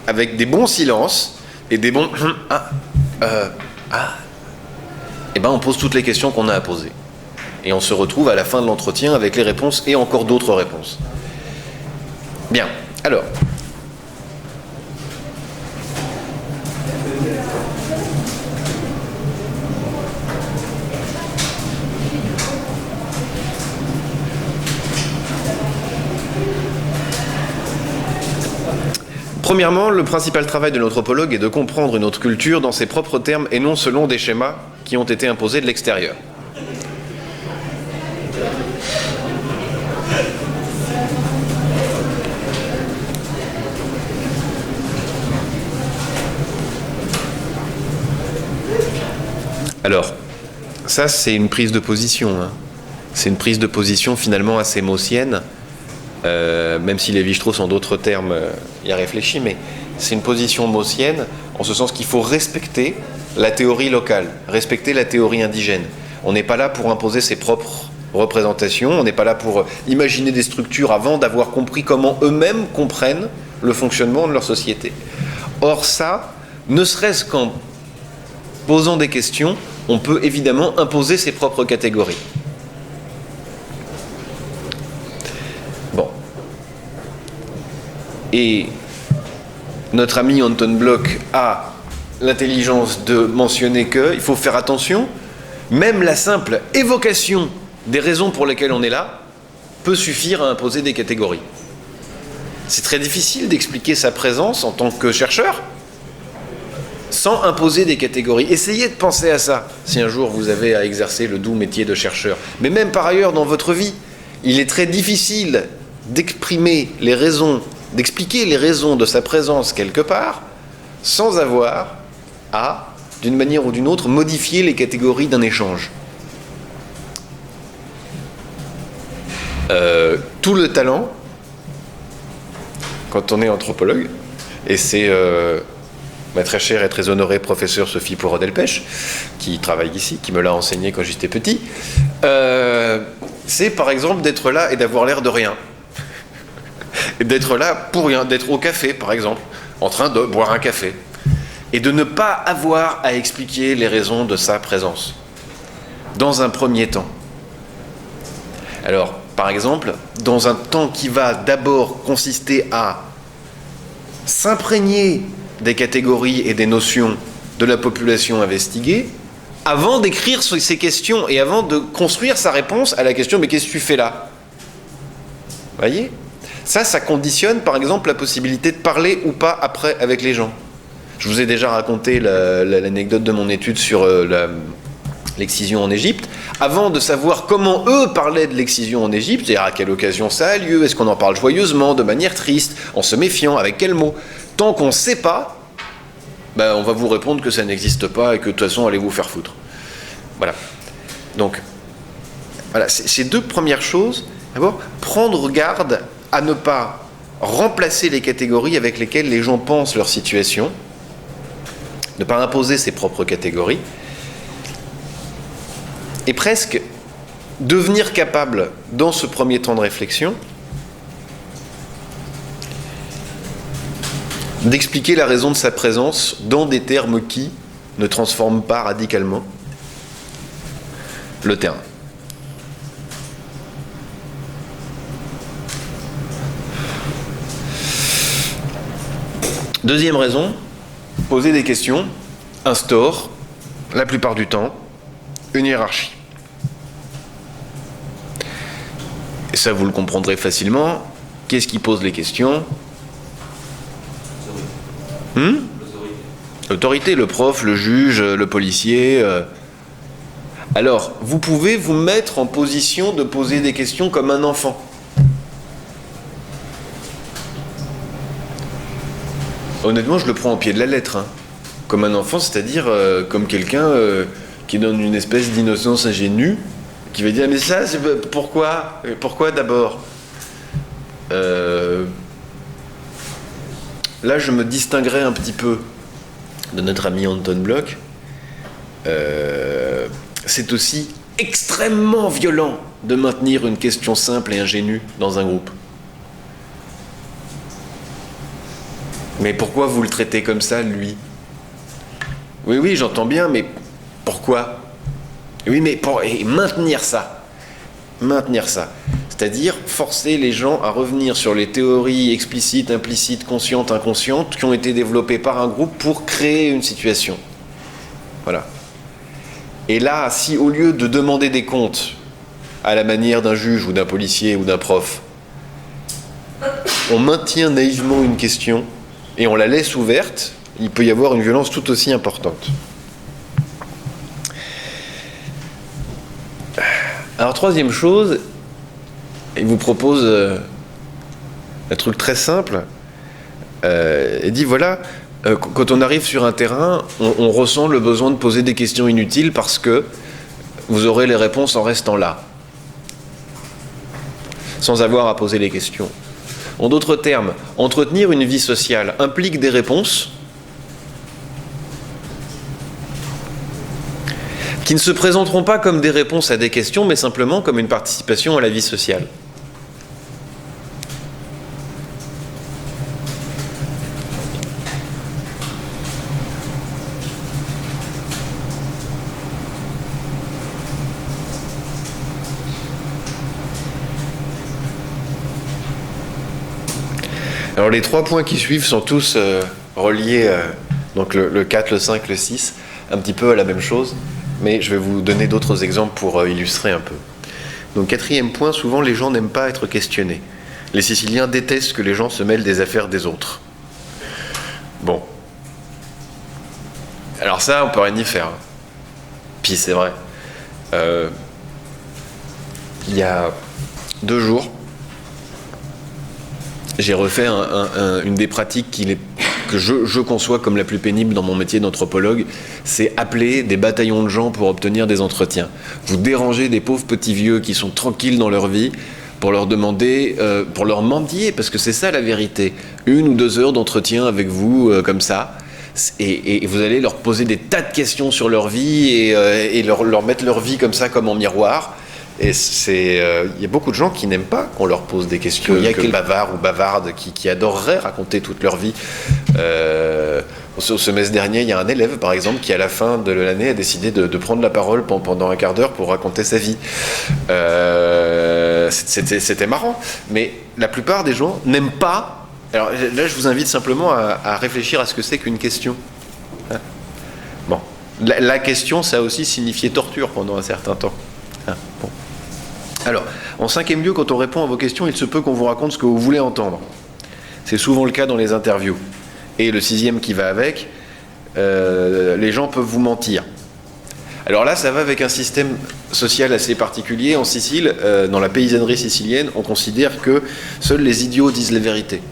[SPEAKER 1] avec des bons silences, et des bons et ben on pose toutes les questions qu'on a à poser. Et on se retrouve à la fin de l'entretien avec les réponses et encore d'autres réponses. Bien, alors. Premièrement, le principal travail de l'anthropologue est de comprendre une autre culture dans ses propres termes et non selon des schémas qui ont été imposés de l'extérieur. Alors, ça c'est une prise de position. C'est une prise de position finalement assez maussienne, même si Lévi-Strauss en d'autres termes y a réfléchi, mais c'est une position maussienne en ce sens qu'il faut respecter la théorie locale, respecter la théorie indigène. On n'est pas là pour imposer ses propres représentations, on n'est pas là pour imaginer des structures avant d'avoir compris comment eux-mêmes comprennent le fonctionnement de leur société. Or ça, ne serait-ce qu'en posant des questions, on peut évidemment imposer ses propres catégories. Bon. Et notre ami Anton Bloch a l'intelligence de mentionner qu'il faut faire attention, même la simple évocation des raisons pour lesquelles on est là peut suffire à imposer des catégories. C'est très difficile d'expliquer sa présence en tant que chercheur sans imposer des catégories. Essayez de penser à ça si un jour vous avez à exercer le doux métier de chercheur. Mais même par ailleurs dans votre vie, il est très difficile d'exprimer les raisons, d'expliquer les raisons de sa présence quelque part sans avoir à, d'une manière ou d'une autre, modifier les catégories d'un échange. Tout le talent, quand on est anthropologue, et c'est ma très chère et très honorée professeure Sophie Poirot-Delpech, qui travaille ici, qui me l'a enseigné quand j'étais petit, c'est par exemple d'être là et d'avoir l'air de rien. Et d'être là pour rien, d'être au café par exemple, en train de boire un café, et de ne pas avoir à expliquer les raisons de sa présence, dans un premier temps. Alors, par exemple, dans un temps qui va d'abord consister à s'imprégner des catégories et des notions de la population investiguée, avant d'écrire ces questions et avant de construire sa réponse à la question « mais qu'est-ce que tu fais là ?» Voyez ? Ça conditionne par exemple la possibilité de parler ou pas après avec les gens. Je vous ai déjà raconté l'anecdote de mon étude sur l'excision en Égypte. Avant de savoir comment eux parlaient de l'excision en Égypte, c'est-à-dire à quelle occasion ça a lieu, est-ce qu'on en parle joyeusement, de manière triste, en se méfiant, avec quels mots, tant qu'on ne sait pas, ben on va vous répondre que ça n'existe pas et que de toute façon allez vous faire foutre. Voilà. Donc, voilà, ces deux premières choses. D'abord, prendre garde à ne pas remplacer les catégories avec lesquelles les gens pensent leur situation, ne pas imposer ses propres catégories, et presque devenir capable, dans ce premier temps de réflexion, d'expliquer la raison de sa présence dans des termes qui ne transforment pas radicalement le terrain. Deuxième raison, poser des questions instaure, la plupart du temps, une hiérarchie. Et ça, vous le comprendrez facilement. Qu'est-ce qui pose les questions?
[SPEAKER 4] L'autorité.
[SPEAKER 1] L'autorité, le prof, le juge, le policier. Alors, vous pouvez vous mettre en position de poser des questions comme un enfant. Honnêtement, je le prends au pied de la lettre. Hein. Comme un enfant, c'est-à-dire comme quelqu'un qui donne une espèce d'innocence ingénue, qui va dire « Mais ça, c'est pourquoi? Pourquoi d'abord ?» Là, je me distinguerais un petit peu de notre ami Anton Bloch. C'est aussi extrêmement violent de maintenir une question simple et ingénue dans un groupe. Mais pourquoi vous le traitez comme ça, lui? Oui, oui, j'entends bien, mais pourquoi? Oui, mais et maintenir ça. Maintenir ça. C'est-à-dire forcer les gens à revenir sur les théories explicites, implicites, conscientes, inconscientes qui ont été développées par un groupe pour créer une situation. Voilà. Et là, si au lieu de demander des comptes à la manière d'un juge ou d'un policier ou d'un prof, on maintient naïvement une question et on la laisse ouverte, il peut y avoir une violence tout aussi importante. Alors, troisième chose, il vous propose un truc très simple. Il dit, voilà, quand on arrive sur un terrain, on ressent le besoin de poser des questions inutiles parce que vous aurez les réponses en restant là, sans avoir à poser les questions. En d'autres termes, entretenir une vie sociale implique des réponses qui ne se présenteront pas comme des réponses à des questions, mais simplement comme une participation à la vie sociale. Alors les 3 points qui suivent sont tous reliés, donc le 4, le 5, le 6, un petit peu à la même chose, mais je vais vous donner d'autres exemples pour illustrer un peu. Donc 4e point, souvent les gens n'aiment pas être questionnés. Les Siciliens détestent que les gens se mêlent des affaires des autres. Bon. Alors ça, on peut rien y faire. Puis c'est vrai. Il y a 2 jours, j'ai refait une des pratiques que je conçois comme la plus pénible dans mon métier d'anthropologue, c'est appeler des bataillons de gens pour obtenir des entretiens. Vous dérangez des pauvres petits vieux qui sont tranquilles dans leur vie pour leur demander, pour leur mendier, parce que c'est ça la vérité. 1 ou 2 heures d'entretien avec vous, comme ça, et vous allez leur poser des tas de questions sur leur vie et leur mettre leur vie comme ça, comme en miroir. Et il y a beaucoup de gens qui n'aiment pas qu'on leur pose des questions. Il y a quelques bavards ou bavardes qui adoreraient raconter toute leur vie. Au semestre dernier, il y a un élève, par exemple, qui à la fin de l'année a décidé de prendre la parole pendant un quart d'heure pour raconter sa vie. C'était marrant. Mais la plupart des gens n'aiment pas. Alors là, je vous invite simplement à réfléchir à ce que c'est qu'une question. Hein? Bon. La question, ça a aussi signifié torture pendant un certain temps. Hein? Bon. Alors, en 5e lieu, quand on répond à vos questions, il se peut qu'on vous raconte ce que vous voulez entendre. C'est souvent le cas dans les interviews. Et le 6e qui va avec, les gens peuvent vous mentir. Alors là, ça va avec un système social assez particulier. En Sicile, dans la paysannerie sicilienne, on considère que seuls les idiots disent la vérité.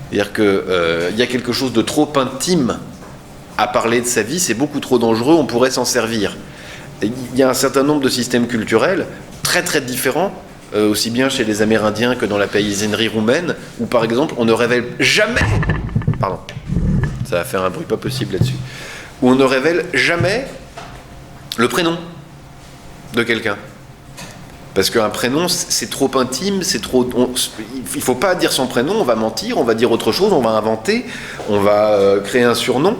[SPEAKER 1] C'est-à-dire qu'il y a quelque chose de trop intime à parler de sa vie, c'est beaucoup trop dangereux, on pourrait s'en servir. Il y a un certain nombre de systèmes culturels très très différents, aussi bien chez les Amérindiens que dans la paysannerie roumaine, où par exemple on ne révèle jamais, pardon, ça va faire un bruit pas possible là-dessus, où on ne révèle jamais le prénom de quelqu'un. Parce qu'un prénom, c'est trop intime, il ne faut pas dire son prénom, on va mentir, on va dire autre chose, on va inventer, on va créer un surnom.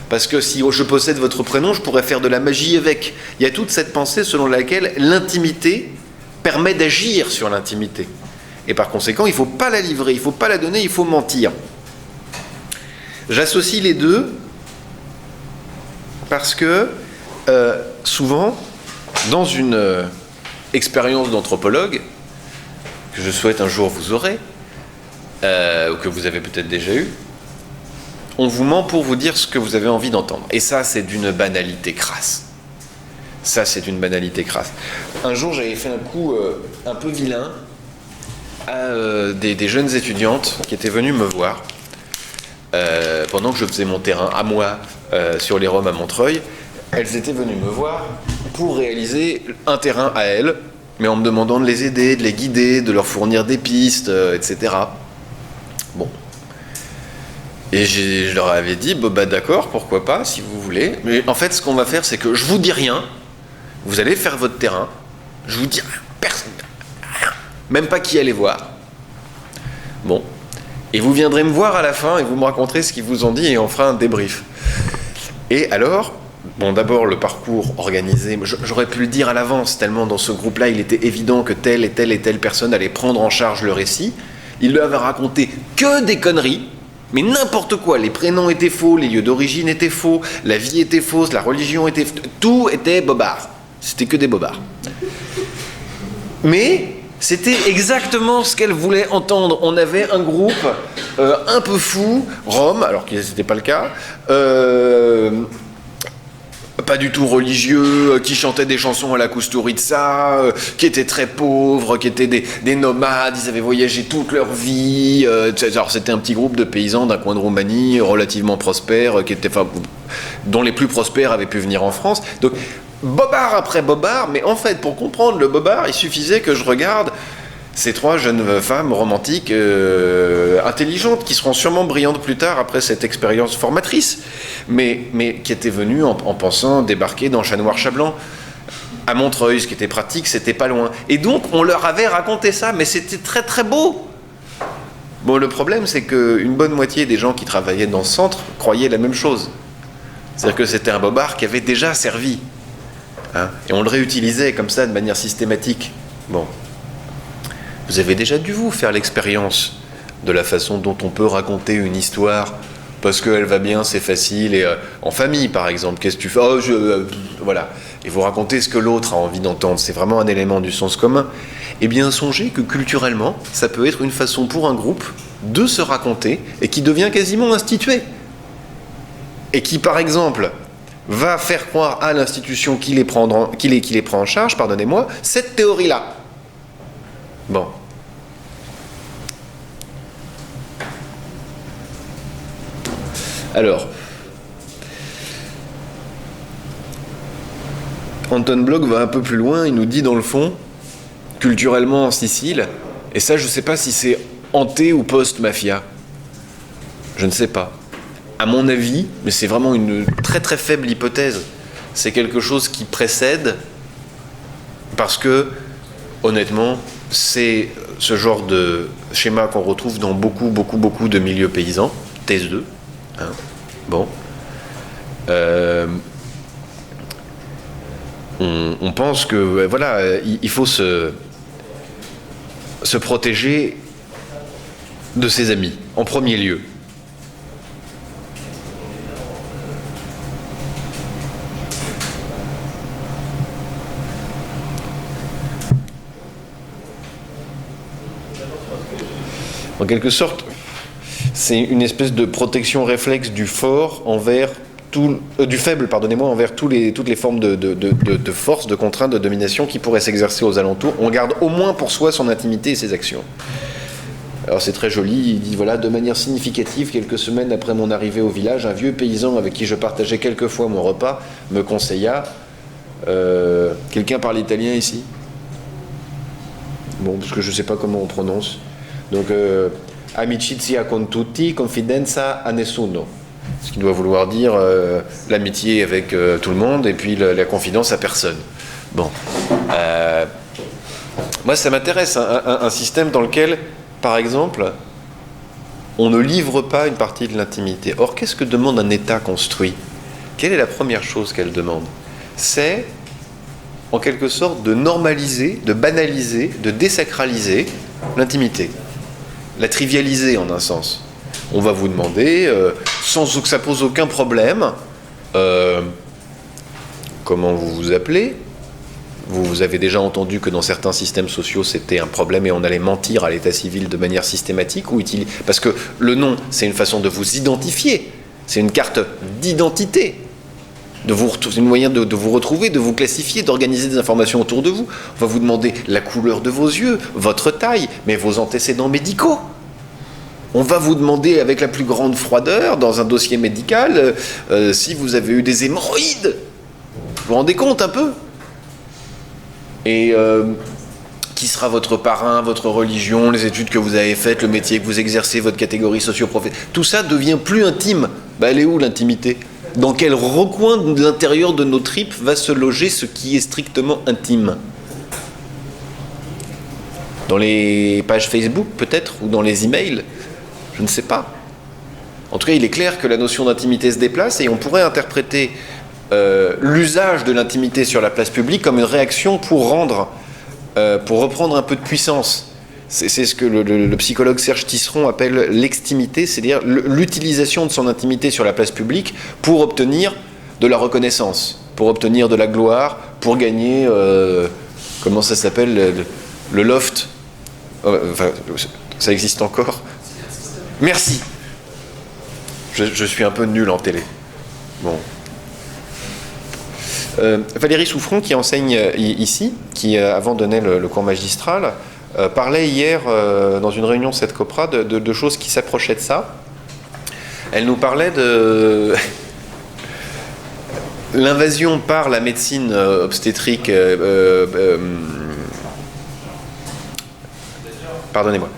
[SPEAKER 1] Parce que si je possède votre prénom, je pourrais faire de la magie avec. Il y a toute cette pensée selon laquelle l'intimité permet d'agir sur l'intimité. Et par conséquent, il ne faut pas la livrer, il ne faut pas la donner, il faut mentir. J'associe les deux parce que souvent, dans une expérience d'anthropologue, que je souhaite un jour vous aurez, ou que vous avez peut-être déjà eu, on vous ment pour vous dire ce que vous avez envie d'entendre. Et ça, c'est d'une banalité crasse. Ça, c'est une banalité crasse. Un jour, j'avais fait un coup un peu vilain à des jeunes étudiantes qui étaient venues me voir pendant que je faisais mon terrain à moi sur les Roms à Montreuil. Elles étaient venues me voir pour réaliser un terrain à elles, mais en me demandant de les aider, de les guider, de leur fournir des pistes, etc. Bon. Et je leur avais dit, bah d'accord, pourquoi pas, si vous voulez. Mais en fait, ce qu'on va faire, c'est que je vous dis rien. Vous allez faire votre terrain. Je vous dis rien, personne, rien. Même pas qui allez voir. Bon. Et vous viendrez me voir à la fin et vous me raconterez ce qu'ils vous ont dit et on fera un débrief. Et alors, bon, d'abord, le parcours organisé, j'aurais pu le dire à l'avance, tellement dans ce groupe-là, il était évident que telle et telle et telle personne allait prendre en charge le récit. Il lui avait raconté que des conneries. Mais n'importe quoi, les prénoms étaient faux, les lieux d'origine étaient faux, la vie était fausse, la religion était... Tout était bobard. C'était que des bobards. Mais c'était exactement ce qu'elle voulait entendre. On avait un groupe un peu fou, Rome, alors que ce n'était pas le cas, pas du tout religieux, qui chantaient des chansons à la Kusturica, qui étaient très pauvres, qui étaient des nomades, ils avaient voyagé toute leur vie. Alors c'était un petit groupe de paysans d'un coin de Roumanie, relativement prospères, dont les plus prospères avaient pu venir en France. Donc bobard après bobard, mais en fait pour comprendre le bobard, il suffisait que je regarde ces trois jeunes femmes romantiques intelligentes qui seront sûrement brillantes plus tard après cette expérience formatrice, mais qui étaient venues en pensant débarquer dans Chanoir-Chablan à Montreuil, ce qui était pratique, c'était pas loin. Et donc on leur avait raconté ça, mais c'était très très beau. Bon, le problème c'est qu'une bonne moitié des gens qui travaillaient dans ce centre croyaient la même chose. C'est-à-dire que c'était un bobard qui avait déjà servi. Hein, et on le réutilisait comme ça de manière systématique. Bon. Vous avez déjà dû vous faire l'expérience de la façon dont on peut raconter une histoire parce qu'elle va bien, c'est facile, et en famille par exemple, qu'est-ce que tu fais ? Voilà. Et vous racontez ce que l'autre a envie d'entendre, c'est vraiment un élément du sens commun. Eh bien, songez que culturellement, ça peut être une façon pour un groupe de se raconter et qui devient quasiment institué. Et qui, par exemple, va faire croire à l'institution qui les prend en charge, pardonnez-moi, cette théorie-là. Bon. Alors, Anton Bloch va un peu plus loin, il nous dit dans le fond, culturellement en Sicile, et ça je ne sais pas si c'est ante ou post-mafia, je ne sais pas. À mon avis, mais c'est vraiment une très très faible hypothèse, c'est quelque chose qui précède, parce que, honnêtement, c'est ce genre de schéma qu'on retrouve dans beaucoup de milieux paysans, thèse 2. Hein. Bon. On pense que voilà, il faut se protéger de ses amis, en premier lieu. En quelque sorte, c'est une espèce de protection réflexe du fort envers du faible, pardonnez-moi, envers toutes les formes de force, de contrainte, de domination qui pourraient s'exercer aux alentours. On garde au moins pour soi son intimité et ses actions. Alors c'est très joli, il dit voilà, de manière significative, quelques semaines après mon arrivée au village, un vieux paysan avec qui je partageais quelquefois mon repas me conseilla. Quelqu'un parle italien ici ? Bon, parce que je ne sais pas comment on prononce. Donc, amicizia con tutti, confidenza a nessuno. Ce qui doit vouloir dire l'amitié avec tout le monde et puis la confidence à personne. Bon. Moi, ça m'intéresse, un système dans lequel, par exemple, on ne livre pas une partie de l'intimité. Or, qu'est-ce que demande un État construit ? Quelle est la première chose qu'elle demande ? C'est, en quelque sorte, de normaliser, de banaliser, de désacraliser l'intimité. La trivialiser en un sens. On va vous demander, sans que ça pose aucun problème, comment vous vous appelez ? Vous avez déjà entendu que dans certains systèmes sociaux, c'était un problème et on allait mentir à l'état civil de manière systématique ou utile. Parce que le nom, c'est une façon de vous identifier. C'est une carte d'identité. C'est une moyen de vous retrouver, de vous classifier, d'organiser des informations autour de vous. On va vous demander la couleur de vos yeux, votre taille, mais vos antécédents médicaux. On va vous demander avec la plus grande froideur, dans un dossier médical, si vous avez eu des hémorroïdes. Vous vous rendez compte un peu ? Et qui sera votre parrain, votre religion, les études que vous avez faites, le métier que vous exercez, votre catégorie socio-professionnelle. Tout ça devient plus intime. Elle est où l'intimité ? Dans quel recoin de l'intérieur de nos tripes va se loger ce qui est strictement intime ? Dans les pages Facebook peut-être, ou dans les emails ? Je ne sais pas. En tout cas, il est clair que la notion d'intimité se déplace et on pourrait interpréter l'usage de l'intimité sur la place publique comme une réaction pour reprendre un peu de puissance. C'est ce que le psychologue Serge Tisseron appelle l'extimité, c'est-à-dire l'utilisation de son intimité sur la place publique pour obtenir de la reconnaissance, pour obtenir de la gloire, pour gagner, comment ça s'appelle, le loft. Enfin, ça existe encore ? Merci. Je suis un peu nul en télé. Bon. Valérie Souffron, qui enseigne ici, qui avant donnait le cours magistral, parlait hier dans une réunion de cette COPRA de choses qui s'approchaient de ça. Elle nous parlait de l'invasion par la médecine obstétrique, pardonnez-moi,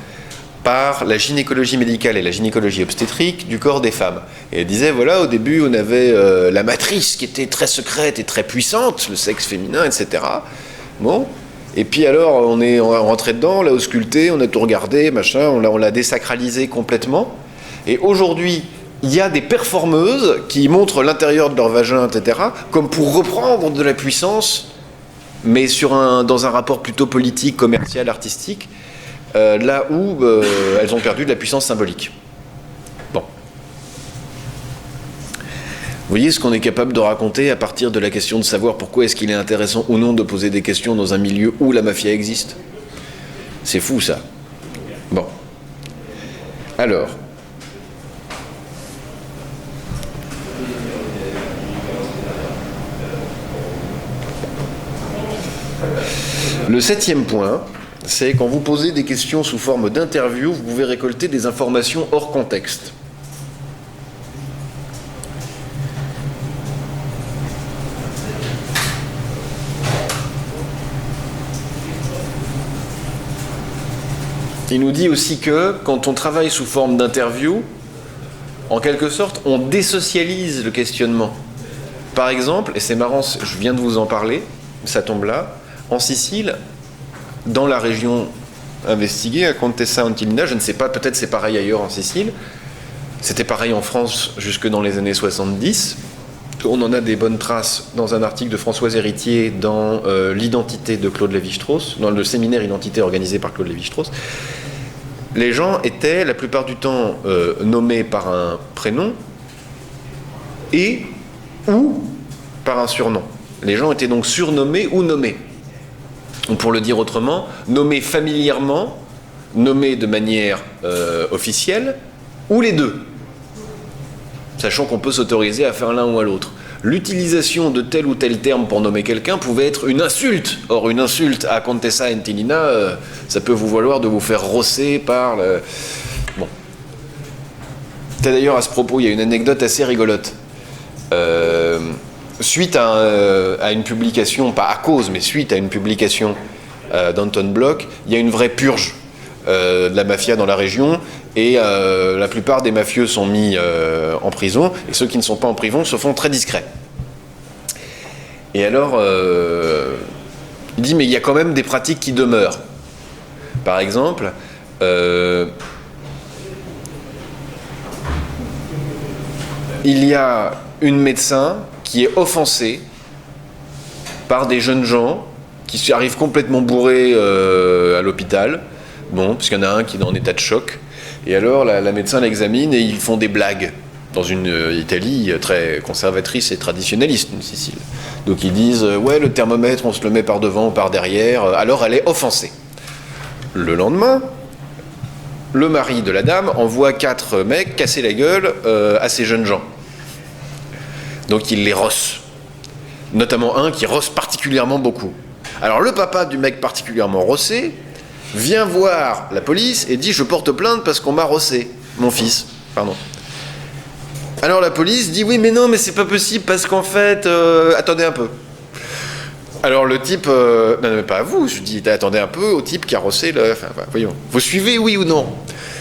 [SPEAKER 1] par la gynécologie médicale et la gynécologie obstétrique du corps des femmes. Et elle disait, voilà, au début, on avait la matrice qui était très secrète et très puissante, le sexe féminin, etc. Bon. Et puis alors, on est rentré dedans, on l'a ausculté, on a tout regardé, machin, on l'a désacralisé complètement. Et aujourd'hui, il y a des performeuses qui montrent l'intérieur de leur vagin, etc., comme pour reprendre de la puissance, mais dans un rapport plutôt politique, commercial, artistique, là où elles ont perdu de la puissance symbolique. Bon. Vous voyez ce qu'on est capable de raconter à partir de la question de savoir pourquoi est-ce qu'il est intéressant ou non de poser des questions dans un milieu où la mafia existe ? C'est fou, ça. Bon. Alors. Le 7e point, c'est quand vous posez des questions sous forme d'interview, vous pouvez récolter des informations hors contexte. Il nous dit aussi que quand on travaille sous forme d'interview, en quelque sorte, on désocialise le questionnement. Par exemple, et c'est marrant, je viens de vous en parler, ça tombe là, en Sicile, dans la région investiguée, à Contessa Antilina, je ne sais pas, peut-être c'est pareil ailleurs en Sicile, c'était pareil en France jusque dans les années 70, on en a des bonnes traces dans un article de Françoise Héritier dans l'identité de Claude Lévi-Strauss, dans le séminaire Identité organisé par Claude Lévi-Strauss. Les gens étaient la plupart du temps nommés par un prénom et ou par un surnom. Les gens étaient donc surnommés ou nommés. Ou pour le dire autrement, nommés familièrement, nommés de manière officielle, ou les deux. Sachant qu'on peut s'autoriser à faire l'un ou à l'autre. L'utilisation de tel ou tel terme pour nommer quelqu'un pouvait être une insulte. Or, une insulte à Contessa Antilina, ça peut vous valoir de vous faire rosser par le... Bon. D'ailleurs, à ce propos, il y a une anecdote assez rigolote. Suite à une publication, pas à cause, mais suite à une publication d'Anton Bloch, il y a une vraie purge de la mafia dans la région, et la plupart des mafieux sont mis en prison, et ceux qui ne sont pas en prison se font très discrets. Et alors, il dit, mais il y a quand même des pratiques qui demeurent. Par exemple, il y a une médecin qui est offensée par des jeunes gens qui arrivent complètement bourrés à l'hôpital, bon, parce qu'il y en a un qui est en état de choc, et alors la médecin l'examine et ils font des blagues dans une Italie très conservatrice et traditionnaliste, une Sicile. Donc ils disent ouais, le thermomètre, on se le met par devant ou par derrière, alors elle est offensée. Le lendemain, le mari de la dame envoie 4 mecs casser la gueule à ces jeunes gens. Donc il les rosse. Notamment un qui rosse particulièrement beaucoup. Alors le papa du mec particulièrement rossé vient voir la police et dit « Je porte plainte parce qu'on m'a rossé, mon fils. » Pardon. Alors la police dit « Oui, mais non, mais c'est pas possible parce qu'en fait... attendez un peu. » Alors le type... non, mais pas à vous. Je dis « Attendez un peu au type qui a rossé le... » Enfin, voyons. Vous suivez, oui ou non?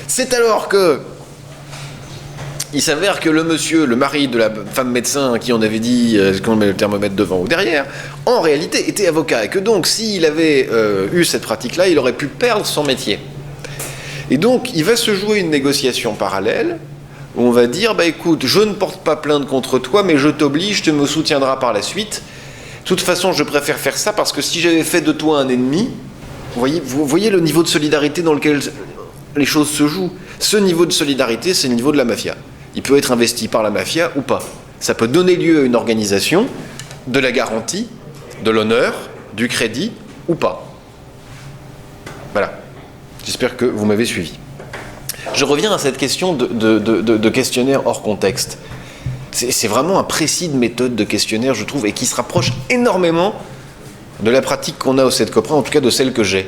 [SPEAKER 1] C'est alors que... Il s'avère que le monsieur, le mari de la femme médecin à qui on avait dit qu'on met le thermomètre devant ou derrière, en réalité était avocat et que donc s'il avait eu cette pratique-là, il aurait pu perdre son métier. Et donc il va se jouer une négociation parallèle où on va dire, bah écoute, je ne porte pas plainte contre toi, mais je t'oblige, tu me soutiendras par la suite. De toute façon, je préfère faire ça parce que si j'avais fait de toi un ennemi, vous voyez le niveau de solidarité dans lequel les choses se jouent. Ce niveau de solidarité, c'est le niveau de la mafia. Il peut être investi par la mafia ou pas. Ça peut donner lieu à une organisation, de la garantie, de l'honneur, du crédit ou pas. Voilà. J'espère que vous m'avez suivi. Je reviens à cette question de questionnaire hors contexte. C'est vraiment un précis de méthode de questionnaire, je trouve, et qui se rapproche énormément de la pratique qu'on a au CEDCOPRA, en tout cas de celle que j'ai.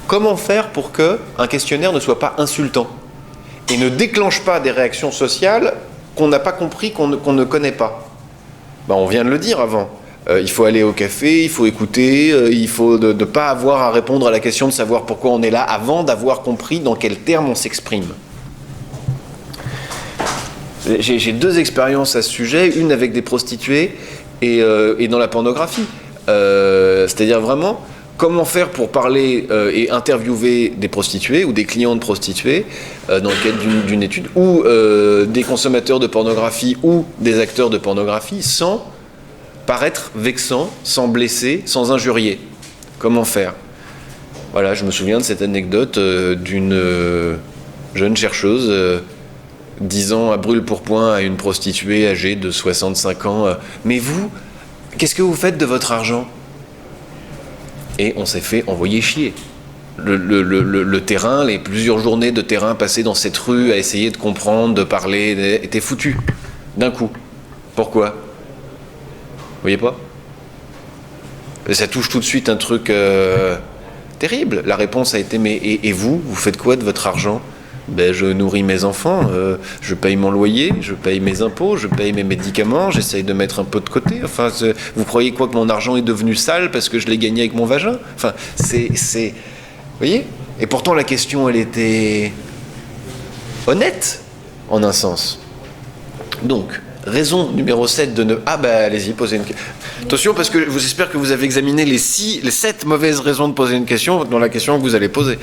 [SPEAKER 1] Comment faire pour qu'un questionnaire ne soit pas insultant et ne déclenche pas des réactions sociales qu'on n'a pas compris, qu'on ne connaît pas? On vient de le dire avant. Il faut aller au café, il faut écouter, il faut ne pas avoir à répondre à la question de savoir pourquoi on est là avant d'avoir compris dans quels termes on s'exprime. J'ai 2 expériences à ce sujet, une avec des prostituées et dans la pornographie. C'est-à-dire vraiment... Comment faire pour parler et interviewer des prostituées ou des clients de prostituées dans le cadre d'une étude, ou des consommateurs de pornographie ou des acteurs de pornographie sans paraître vexant, sans blesser, sans injurier? Comment faire? Voilà, je me souviens de cette anecdote d'une jeune chercheuse disant à brûle-pourpoint à une prostituée âgée de 65 ans « Mais vous, qu'est-ce que vous faites de votre argent ?» Et on s'est fait envoyer chier. Le terrain, les plusieurs journées de terrain passées dans cette rue à essayer de comprendre, de parler, étaient foutus. D'un coup. Pourquoi? Vous voyez pas? Et ça touche tout de suite un truc terrible. La réponse a été, mais et vous faites quoi de votre argent? Je nourris mes enfants, je paye mon loyer, je paye mes impôts, je paye mes médicaments, j'essaye de mettre un peu de côté. Enfin, vous croyez quoi, que mon argent est devenu sale parce que je l'ai gagné avec mon vagin? Enfin, c'est... Vous voyez? Et pourtant, la question, elle était honnête, en un sens. Donc, raison numéro 7 de ne... allez-y, posez une question. Attention, parce que j'espère que vous avez examiné les 7 mauvaises raisons de poser une question dans la question que vous allez poser.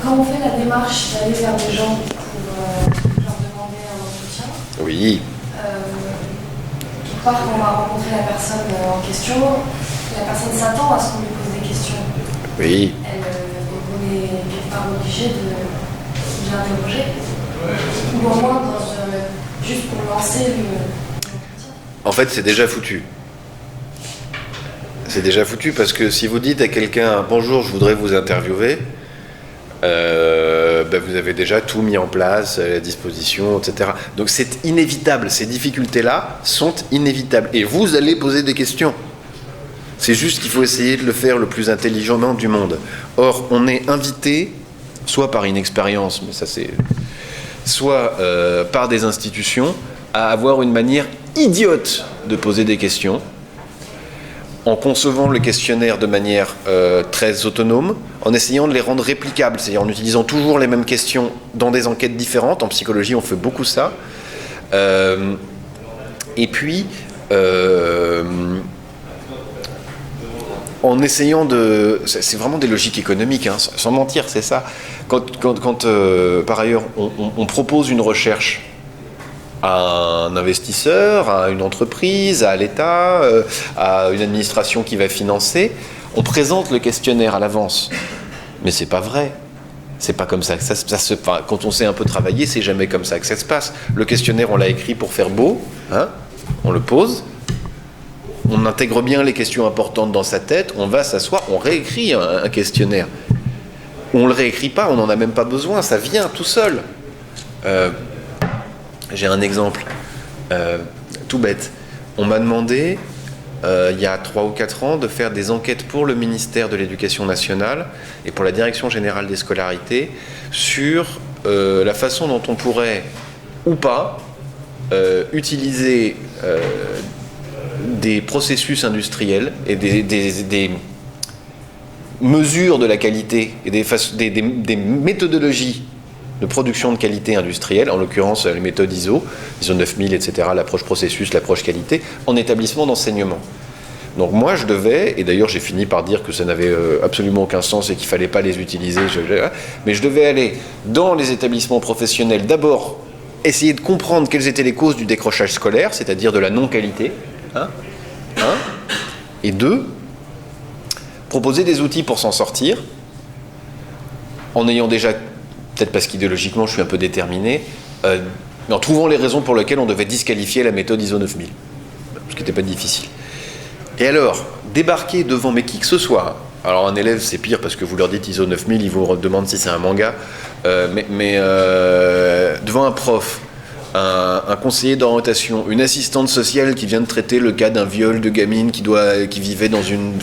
[SPEAKER 2] Quand on fait la démarche d'aller vers des gens pour leur demander un entretien,
[SPEAKER 1] oui.
[SPEAKER 2] Quelque part, quand on va rencontrer la personne en question, la personne s'attend à ce qu'on lui pose des questions.
[SPEAKER 1] Oui.
[SPEAKER 2] On est quelque part obligé de l'interroger. Ou au moins, juste pour lancer l'entretien.
[SPEAKER 1] En fait, c'est déjà foutu. C'est déjà foutu parce que si vous dites à quelqu'un « Bonjour, je voudrais vous interviewer », vous avez déjà tout mis en place, à la disposition, etc. Donc c'est inévitable, ces difficultés-là sont inévitables. Et vous allez poser des questions. C'est juste qu'il faut essayer de le faire le plus intelligemment du monde. Or, on est invité, soit par une expérience, mais ça c'est... soit par des institutions, à avoir une manière idiote de poser des questions, en concevant le questionnaire de manière très autonome, en essayant de les rendre réplicables, c'est-à-dire en utilisant toujours les mêmes questions dans des enquêtes différentes. En psychologie, on fait beaucoup ça. Et puis, en essayant de... C'est vraiment des logiques économiques, hein, sans mentir, c'est ça. Quand par ailleurs, on propose une recherche à un investisseur, à une entreprise, à l'État, à une administration qui va financer, on présente le questionnaire à l'avance. Mais c'est pas vrai. C'est pas comme ça que enfin, quand on sait un peu travailler, c'est jamais comme ça que ça se passe. Le questionnaire, on l'a écrit pour faire beau, hein, on le pose, on intègre bien les questions importantes dans sa tête, on va s'asseoir, on réécrit un questionnaire. On ne le réécrit pas, on n'en a même pas besoin, ça vient tout seul. J'ai un exemple tout bête. On m'a demandé, il y a 3 ou 4 ans, de faire des enquêtes pour le ministère de l'Éducation nationale et pour la Direction générale des scolarités sur la façon dont on pourrait, ou pas, utiliser des processus industriels et des mesures de la qualité et des méthodologies de production de qualité industrielle, en l'occurrence les méthodes ISO 9000, etc., l'approche processus, l'approche qualité, en établissement d'enseignement. Donc moi je devais, et d'ailleurs j'ai fini par dire que ça n'avait absolument aucun sens et qu'il ne fallait pas les utiliser, mais je devais aller dans les établissements professionnels, d'abord essayer de comprendre quelles étaient les causes du décrochage scolaire, c'est-à-dire de la non-qualité, et 2, proposer des outils pour s'en sortir, en ayant déjà, peut-être parce qu'idéologiquement je suis un peu déterminé, en trouvant les raisons pour lesquelles on devait disqualifier la méthode ISO 9000, ce qui n'était pas difficile. Et alors, débarquer devant, mais qui que ce soit, alors un élève c'est pire parce que vous leur dites ISO 9000, ils vous demandent si c'est un manga, mais devant un prof, un conseiller d'orientation, une assistante sociale qui vient de traiter le cas d'un viol de gamine qui vivait dans une...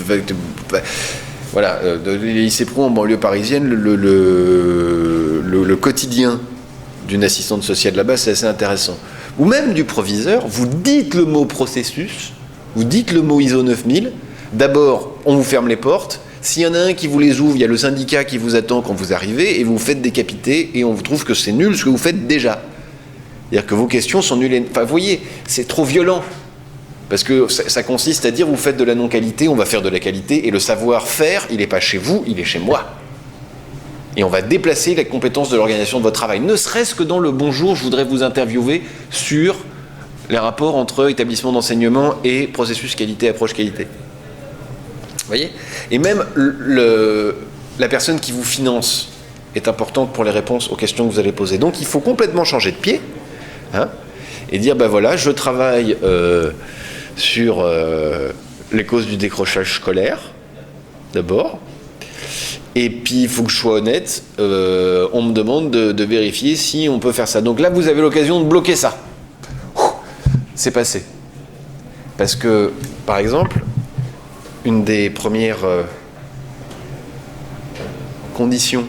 [SPEAKER 1] Voilà, les lycées pro en banlieue parisienne, le quotidien d'une assistante sociale là-bas, c'est assez intéressant. Ou même du proviseur, vous dites le mot processus, vous dites le mot ISO 9000, d'abord, on vous ferme les portes, s'il y en a un qui vous les ouvre, il y a le syndicat qui vous attend quand vous arrivez, et vous vous faites décapiter, et on vous trouve que c'est nul ce que vous faites déjà. C'est-à-dire que vos questions sont nulles. Enfin, vous voyez, c'est trop violent. Parce que ça consiste à dire, vous faites de la non-qualité, on va faire de la qualité, et le savoir-faire, il n'est pas chez vous, il est chez moi. Et on va déplacer les compétences de l'organisation de votre travail. Ne serait-ce que dans le bonjour, je voudrais vous interviewer sur les rapports entre établissement d'enseignement et processus qualité, approche qualité. Vous voyez ? Et même la personne qui vous finance est importante pour les réponses aux questions que vous allez poser. Donc il faut complètement changer de pied, hein, et dire, ben voilà, je travaille sur les causes du décrochage scolaire, d'abord. Et puis, il faut que je sois honnête, on me demande de vérifier si on peut faire ça. Donc là, vous avez l'occasion de bloquer ça. C'est passé. Parce que, par exemple, une des premières conditions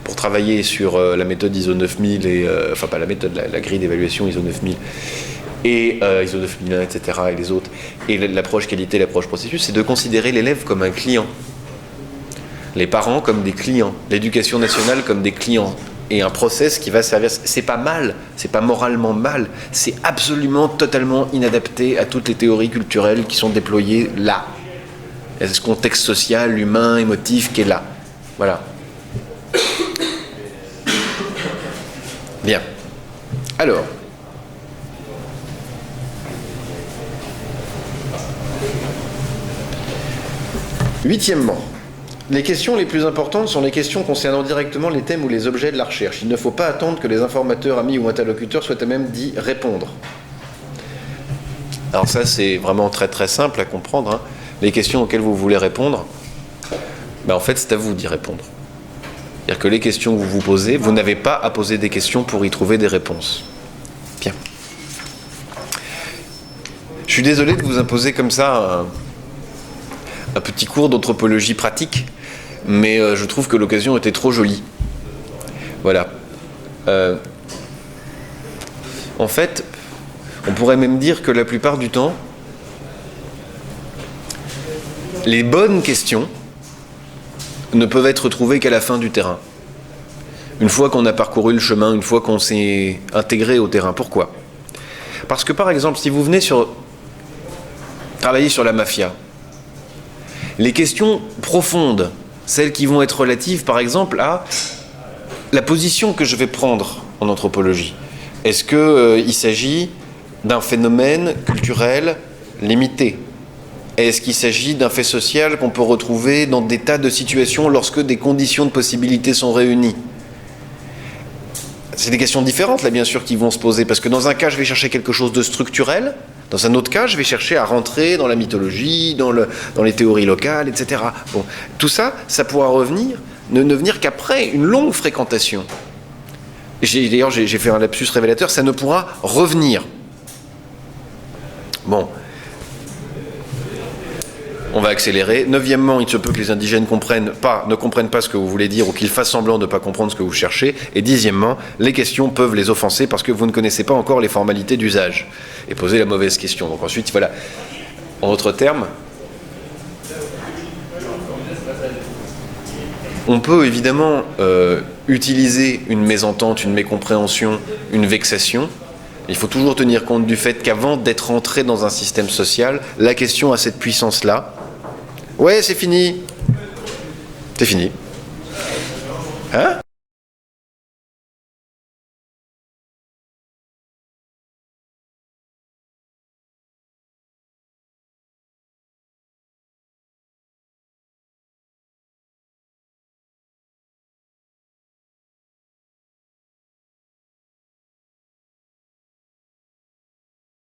[SPEAKER 1] pour travailler sur la méthode ISO 9000, enfin pas la méthode, la grille d'évaluation ISO 9000, et ISO 9001, etc., et les autres, et l'approche qualité, l'approche processus, c'est de considérer l'élève comme un client. Les parents comme des clients, l'éducation nationale comme des clients, et un process qui va servir. C'est pas mal, c'est pas moralement mal, c'est absolument totalement inadapté à toutes les théories culturelles qui sont déployées là. Il y a ce contexte social, humain, émotif qui est là. Voilà. Bien. Alors. Huitièmement. Les questions les plus importantes sont les questions concernant directement les thèmes ou les objets de la recherche. Il ne faut pas attendre que les informateurs, amis ou interlocuteurs soient à même d'y répondre. Alors ça, c'est vraiment très très simple à comprendre, hein. Les questions auxquelles vous voulez répondre, en fait, c'est à vous d'y répondre. C'est-à-dire que les questions que vous vous posez, vous n'avez pas à poser des questions pour y trouver des réponses. Bien. Je suis désolé de vous imposer comme ça un petit cours d'anthropologie pratique, mais je trouve que l'occasion était trop jolie. Voilà. En fait, on pourrait même dire que la plupart du temps, les bonnes questions ne peuvent être trouvées qu'à la fin du terrain. Une fois qu'on a parcouru le chemin, une fois qu'on s'est intégré au terrain. Pourquoi ? Parce que par exemple, si vous venez travailler sur la mafia, les questions profondes, celles qui vont être relatives par exemple à la position que je vais prendre en anthropologie. Est-ce qu'il s'agit d'un phénomène culturel limité ? Est-ce qu'il s'agit d'un fait social qu'on peut retrouver dans des tas de situations lorsque des conditions de possibilité sont réunies ? c'est des questions différentes, là, bien sûr, qui vont se poser. Parce que dans un cas, je vais chercher quelque chose de structurel. Dans un autre cas, je vais chercher à rentrer dans la mythologie, dans les théories locales, etc. Bon, tout ça, ça pourra revenir, ne venir qu'après une longue fréquentation. D'ailleurs, j'ai fait un lapsus révélateur, ça ne pourra revenir. Bon. On va accélérer. Neuvièmement, il se peut que les indigènes ne comprennent pas ce que vous voulez dire ou qu'ils fassent semblant de ne pas comprendre ce que vous cherchez. Et dixièmement, les questions peuvent les offenser parce que vous ne connaissez pas encore les formalités d'usage et poser la mauvaise question. Donc ensuite, voilà. En d'autres termes, on peut évidemment utiliser une mésentente, une mécompréhension, une vexation. Il faut toujours tenir compte du fait qu'avant d'être entré dans un système social, la question a cette puissance-là. Ouais, c'est fini. C'est fini. Hein ?